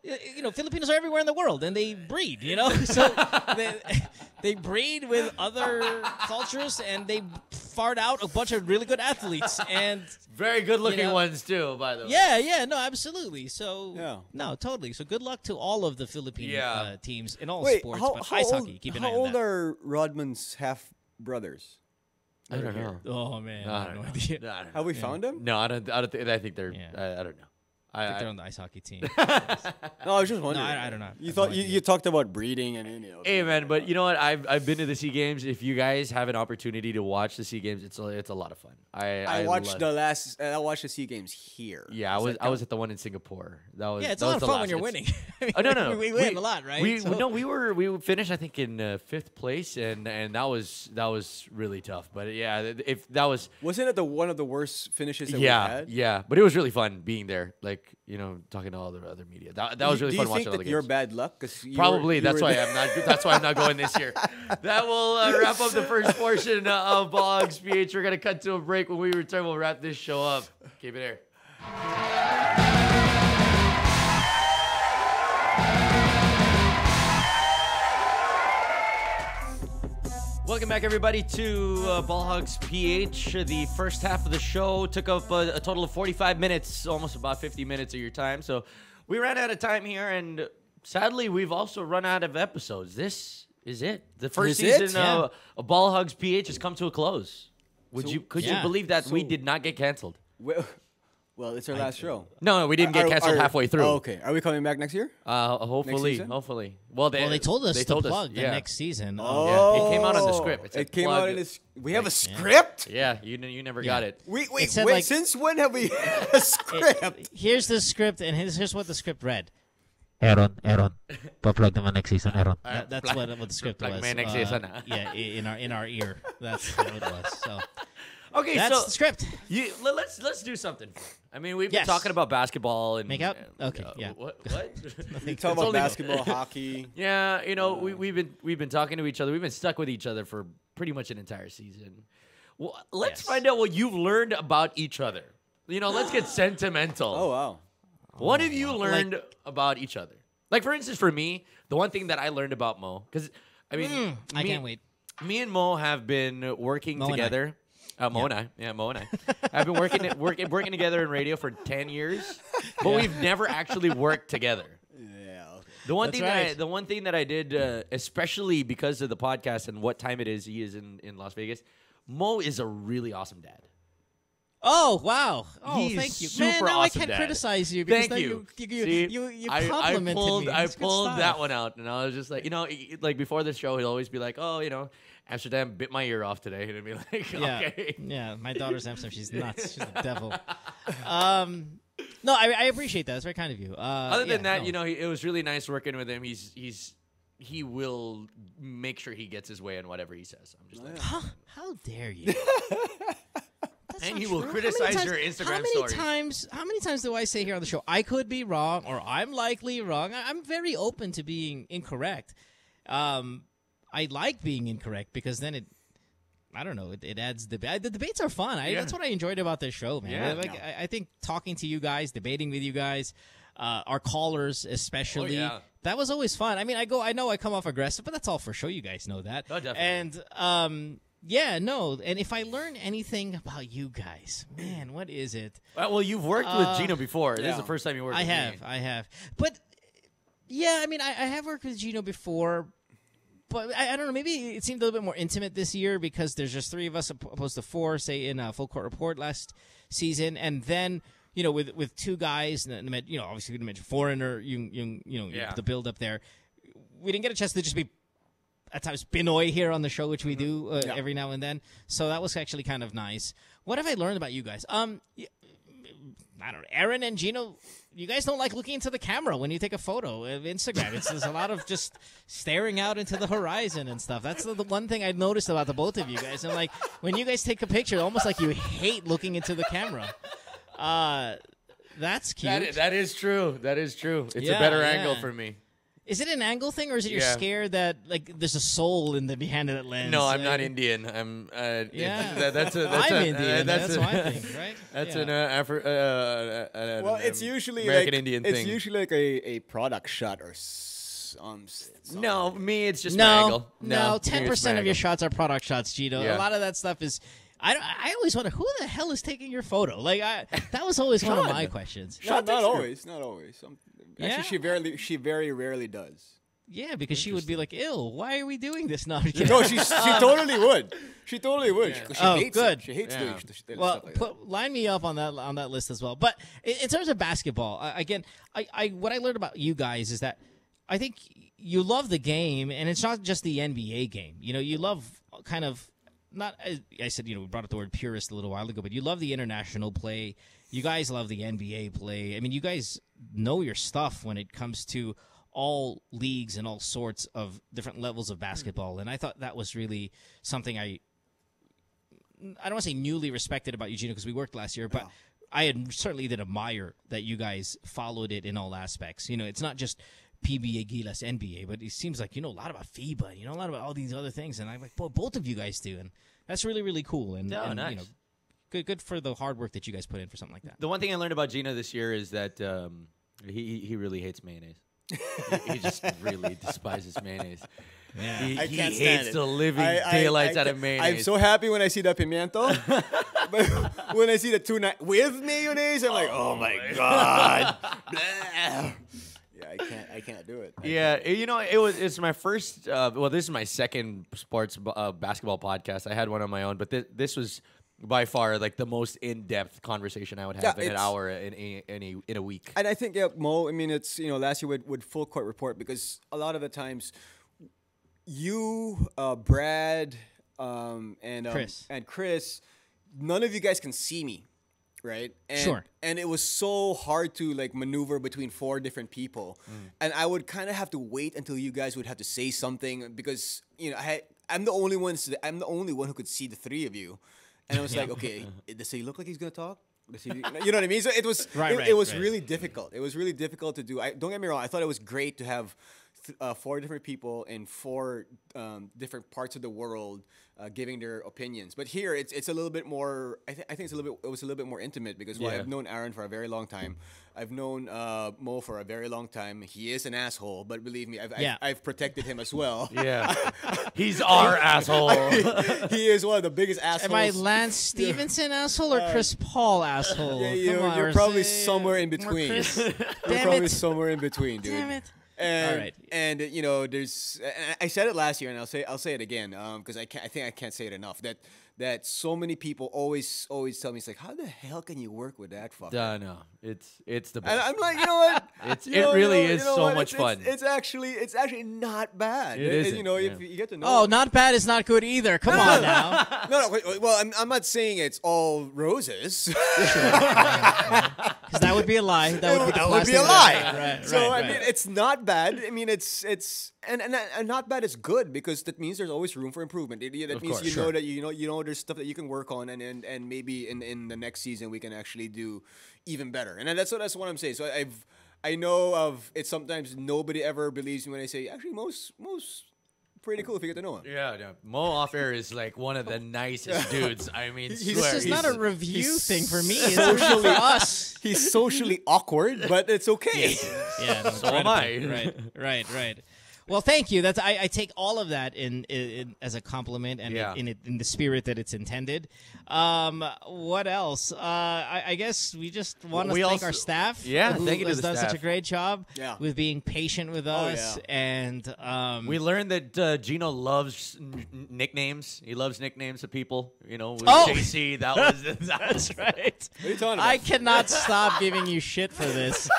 Filipinos are everywhere in the world, and they breed. So they breed with other cultures, and they fart out a bunch of really good athletes and very good-looking ones too. By the way, no, absolutely. So no, totally. So good luck to all of the Philippine teams in all sports, but ice hockey. Keep an eye on that. How old are Rodman's half brothers? I don't know. Oh man, I have no idea. Have we found them? No, I don't. I think they're. I don't know. They're on the ice hockey team. No, I was just wondering. No, I don't know. You thought you talked about breeding and Hey man, but you know what? I've been to the SEA Games. If you guys have an opportunity to watch the SEA Games, it's a lot of fun. I watched I watched the SEA Games here. Yeah, I was at the one in Singapore. That was it's a lot of fun when you're winning. I mean, no. we win a lot, right? We finished I think in 5th place, and that was really tough. But yeah, if that wasn't it one of the worst finishes that we had? Yeah, but it was really fun being there. Like talking to all the other media. That was really fun watching all the games. You're bad luck? Probably. That's why I'm not going this year. That will wrap up the first portion of Ball Hogs PH. We're gonna cut to a break. When we return, we'll wrap this show up. Keep it here. Welcome back, everybody, to Ball Hogs PH. The first half of the show took up a total of 45 minutes, almost about 50 minutes of your time. So we ran out of time here, and sadly, we've also run out of episodes. This is it. The first season of Ball Hogs PH has come to a close. Could you believe that we did not get canceled? Well, it's our last show. No, we didn't get canceled halfway through. Oh, okay. Are we coming back next year? Hopefully. Well, they told us to plug the next season. Oh. Yeah, it came out on the script. It came out in this. We have a script? Yeah, you never got it. Wait, since when have we had a script? Here's the script, and here's what the script read. Aaron, pa-plug naman next season, Aaron. That's what the script was. Next season. Yeah, in our ear. That's what it was. So. Okay, that's the script. Let's do something. I mean, we've been talking about basketball and make out. Okay, yeah. What? We talk about basketball, hockey. Yeah, we've been talking to each other. We've been stuck with each other for pretty much an entire season. Well, let's find out what you've learned about each other. Let's get sentimental. Oh wow. What have you learned about each other? Like, for instance, for me, the one thing that I learned about Mo, because I mean, I can't wait. Me and Mo have been working together. Mo and I have been working together in radio for 10 years, but we've never actually worked together. Yeah. Okay. The one thing that I did, especially because of the podcast and what time it is, he is in Las Vegas. Mo is a really awesome dad. Oh wow! Oh, He's thank you, super man. Now awesome I can't dad. criticize you. Because Thank you. You complimented me. I pulled that one out, and I was just like, like before the show, he'll always be like, "Oh, Amsterdam bit my ear off today," and I'd be like, "Okay." Yeah, my daughter's Amsterdam. She's nuts. She's a devil. No, I appreciate that. That's very kind of you. Other than that, it was really nice working with him. He will make sure he gets his way in whatever he says. I'm just like, how dare you? And he will criticize your Instagram story. How many times do I say here on the show, I could be wrong or I'm likely wrong? I'm very open to being incorrect. I like being incorrect because then it adds debate. The debates are fun. That's what I enjoyed about this show, man. Yeah, I think talking to you guys, debating with you guys, our callers especially. Oh, yeah. That was always fun. I mean, I know I come off aggressive, but that's all for show. You guys know that. Oh, definitely. And and if I learn anything about you guys, man, what is it? Well, you've worked with Jinno before. This is the first time you worked with me. I have. But, yeah, I mean, I have worked with Jinno before, but I don't know, maybe it seemed a little bit more intimate this year because there's just 3 of us opposed to 4, say, in Full Court Report last season, and then, with 2 guys, and obviously we didn't mention Foreigner, the build-up there. We didn't get a chance to just be at times Pinoy here on the show, which we do every now and then. So that was actually kind of nice. What have I learned about you guys? I don't know. Aaron and Jinno, you guys don't like looking into the camera when you take a photo of Instagram. There's a lot of just staring out into the horizon and stuff. That's the one thing I noticed about the both of you guys. And like when you guys take a picture, almost like you hate looking into the camera. That's cute. That is true. It's a better angle for me. Is it an angle thing, or is it you're scared that like there's a soul behind that lens? No, I'm not Indian. I'm. I'm Indian. That's my thing, right? That's well, it's usually American Indian thing. It's usually like a product shot or No, me, it's just my angle. No, 10% of your shots are product shots, Jinno. Yeah. A lot of that stuff is. I always wonder who the hell is taking your photo. Like that was always one of my questions. Not always. Actually, she very rarely does. Yeah, because she would be like, "Ew, why are we doing this?" No, I'm kidding. No, she totally would. She totally would. Yeah. She hates good. it. She hates doing Well, stuff like that. line me up on that list as well. But in terms of basketball, again, what I learned about you guys is that I think you love the game, and it's not just the NBA game. You know, you love kind of not. I said, we brought up the word purist a little while ago, but you love the international play. You guys love the NBA play. I mean, you guys know your stuff when it comes to all leagues and all sorts of different levels of basketball. And I thought that was really something I don't want to say newly respected about Jinno because we worked last year, but I certainly did admire that you guys followed it in all aspects. It's not just PBA, Gilas, NBA, but it seems like you know a lot about FIBA, a lot about all these other things. And I'm like, both of you guys do. And that's really, really cool. And, nice. Good for the hard work that you guys put in for something like that. The one thing I learned about Jinno this year is that he really hates mayonnaise. He just really despises mayonnaise. Yeah. He can't stand hates it. the living daylights out of mayonnaise. I'm so happy when I see the pimiento, but when I see the tuna with mayonnaise, I'm like, oh my god. Yeah, I can't do it. It's my first. This is my second sports basketball podcast. I had one on my own, but this was by far like the most in-depth conversation I would have in an hour in a week. And I think, Mo, I mean, it's, last year with Full Court Report, because a lot of the times you, Brad, and Chris, none of you guys can see me, right? Sure. And it was so hard to like maneuver between 4 different people. And I would kind of have to wait until you guys would have to say something because, I'm the only one who could see the 3 of you. And I was like, okay, does he look like he's gonna talk? Does he, you know what I mean? So it was really difficult. It was really difficult to do. Don't get me wrong. I thought it was great to have 4 different people in 4 different parts of the world giving their opinions. But here, it's a little bit more. I think it was a little bit more intimate because I've known Aaron for a very long time. I've known Mo for a very long time. He is an asshole, but believe me, I've protected him as well. Yeah, he's our asshole. He is one of the biggest assholes. Am I Lance Stevenson asshole or Chris Paul asshole? Yeah, you're probably somewhere in between. You're probably somewhere in between, dude. Damn it. And, all right. And there's. And I said it last year, and I'll say it again because I think I can't say it enough. That so many people always tell me, it's like, how the hell can you work with that fucker? No, it's the best. And I'm like, you know what? It really is so much fun. It's actually not bad. It isn't, if you get to know. Oh, not bad is not good either. Come on now. No. Well, I'm not saying it's all roses. Because that would be a lie. That would be a lie. Right. So I mean, it's not bad. I mean, it's and not bad is good because that means there's always room for improvement. That means know that you know there's stuff that you can work on, and maybe in the next season we can actually do even better. And that's what I'm saying. So I know of it. Sometimes nobody ever believes me when I say actually most pretty cool if you get to know him. Yeah. Mo off air is like one of the nicest dudes. I mean, this is not a review thing for me. It's socially for us. He's socially awkward, but it's okay. Yeah, no, so am I. Right. Well, thank you. I take all of that in as a compliment and in the spirit that it's intended. What else? I guess we just want to thank our staff. Yeah, who thank you to has the done staff. such a great job with being patient with us. yeah. And we learned that Jinno loves nicknames. He loves nicknames of people. With JC, that's right. What are you talking about? I cannot stop giving you shit for this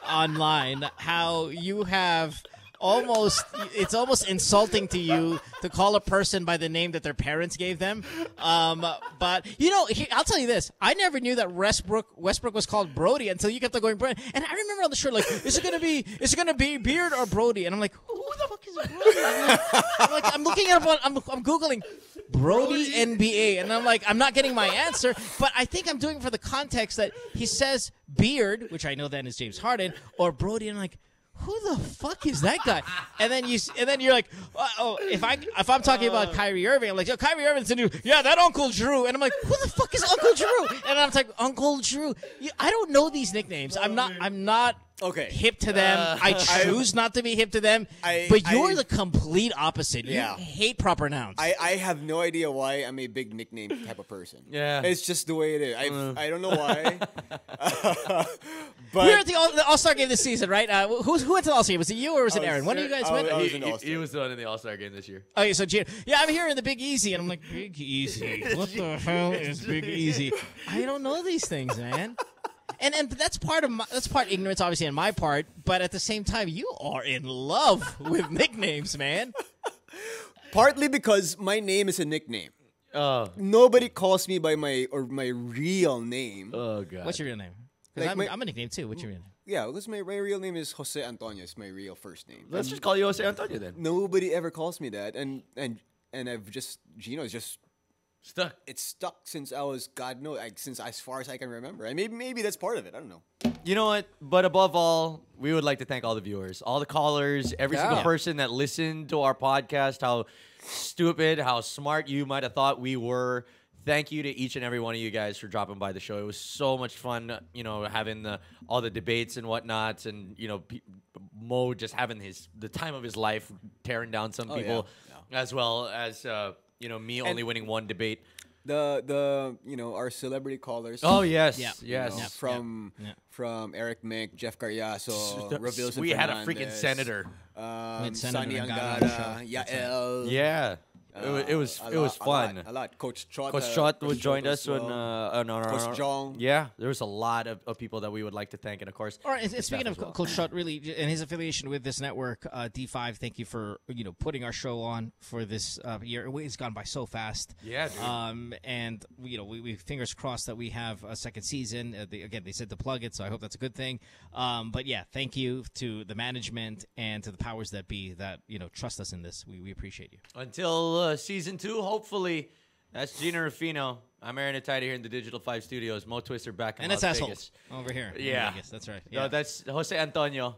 online. How you have. It's almost insulting to you to call a person by the name that their parents gave them. But I'll tell you this: I never knew that Westbrook was called Brody until you kept on going Brody. And I remember on the show, like, is it gonna be Beard or Brody? And I'm like, who the fuck is Brody? I'm looking at him. I'm googling Brody NBA, and I'm like, I'm not getting my answer. But I think I'm doing it for the context that he says Beard, which I know then is James Harden, or Brody, and I'm like, who the fuck is that guy? And then you're like, if I'm talking about Kyrie Irving, I'm like, Kyrie Irving's the new, that Uncle Drew. And I'm like, who the fuck is Uncle Drew? And I'm like, Uncle Drew. I don't know these nicknames. I'm not Okay. hip to them. I choose not to be hip to them. But you're the complete opposite. Yeah. You hate proper nouns. I have no idea why I'm a big nickname type of person. Yeah. It's just the way it is. I don't know why. We were at the All-Star game this season, right? Who went to the All-Star game? Was it you or was it Aaron? One of you guys went? He was the one in the All-Star game this year. Okay, so I'm hearing the Big Easy, and I'm like, Big Easy? What the hell is Big Easy? I don't know these things, man. And that's part ignorance, obviously, on my part. But at the same time, you are in love with nicknames, man. Partly because my name is a nickname. Nobody calls me by my real name. Oh god. What's your real name? Because I'm a nickname too. What's your real name? Yeah, because my real name is Jose Antonio. It's my real first name. Let's just call you Jose Antonio then. Nobody ever calls me that, and I've just Jinno is just Stuck. It's stuck since I was since as far as I can remember. And maybe that's part of it. I don't know. You know what? But above all, we would like to thank all the viewers, all the callers, every single person that listened to our podcast. How stupid, how smart you might have thought we were. Thank you to each and every one of you guys for dropping by the show. It was so much fun, having all the debates and whatnots, and Mo just having the time of his life, tearing down some people, as well as me only winning one debate. Our celebrity callers. Oh yes, from Eric Mink, Jeff Carriazo, Ravilson we had a Fernandez, freaking senator. Sunny Angara, Yael. Yeah. It was fun. A lot. Coach Chot. Coach Chot would join us when Coach Jong. Yeah, there was a lot of people that we would like to thank, and of course. All right. And speaking of Coach Chot, really, and his affiliation with this network, D5. Thank you for putting our show on for this year. It's gone by so fast. Yeah, dude. And we fingers crossed that we have a second season. They said to plug it, so I hope that's a good thing. But yeah, thank you to the management and to the powers that be that trust us in this. We appreciate you. Until season 2, hopefully. That's Gina Rufino. I'm Aaron Atida here in the Digital 5 Studios. Mo Twister back in Las Vegas. Over here. Yeah. In Vegas. That's right. Yeah. No, that's Jose Antonio.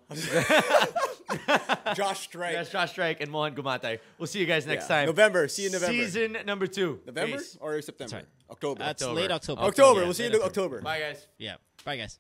Josh Strike. That's Josh Strike and Mohan Gumatay. We'll see you guys next time. November. See you in November. Season number 2. November Peace. or September? That's right. October. That's late October. October. Yeah, We'll see you in October. Bye, guys. Yeah. Bye, guys.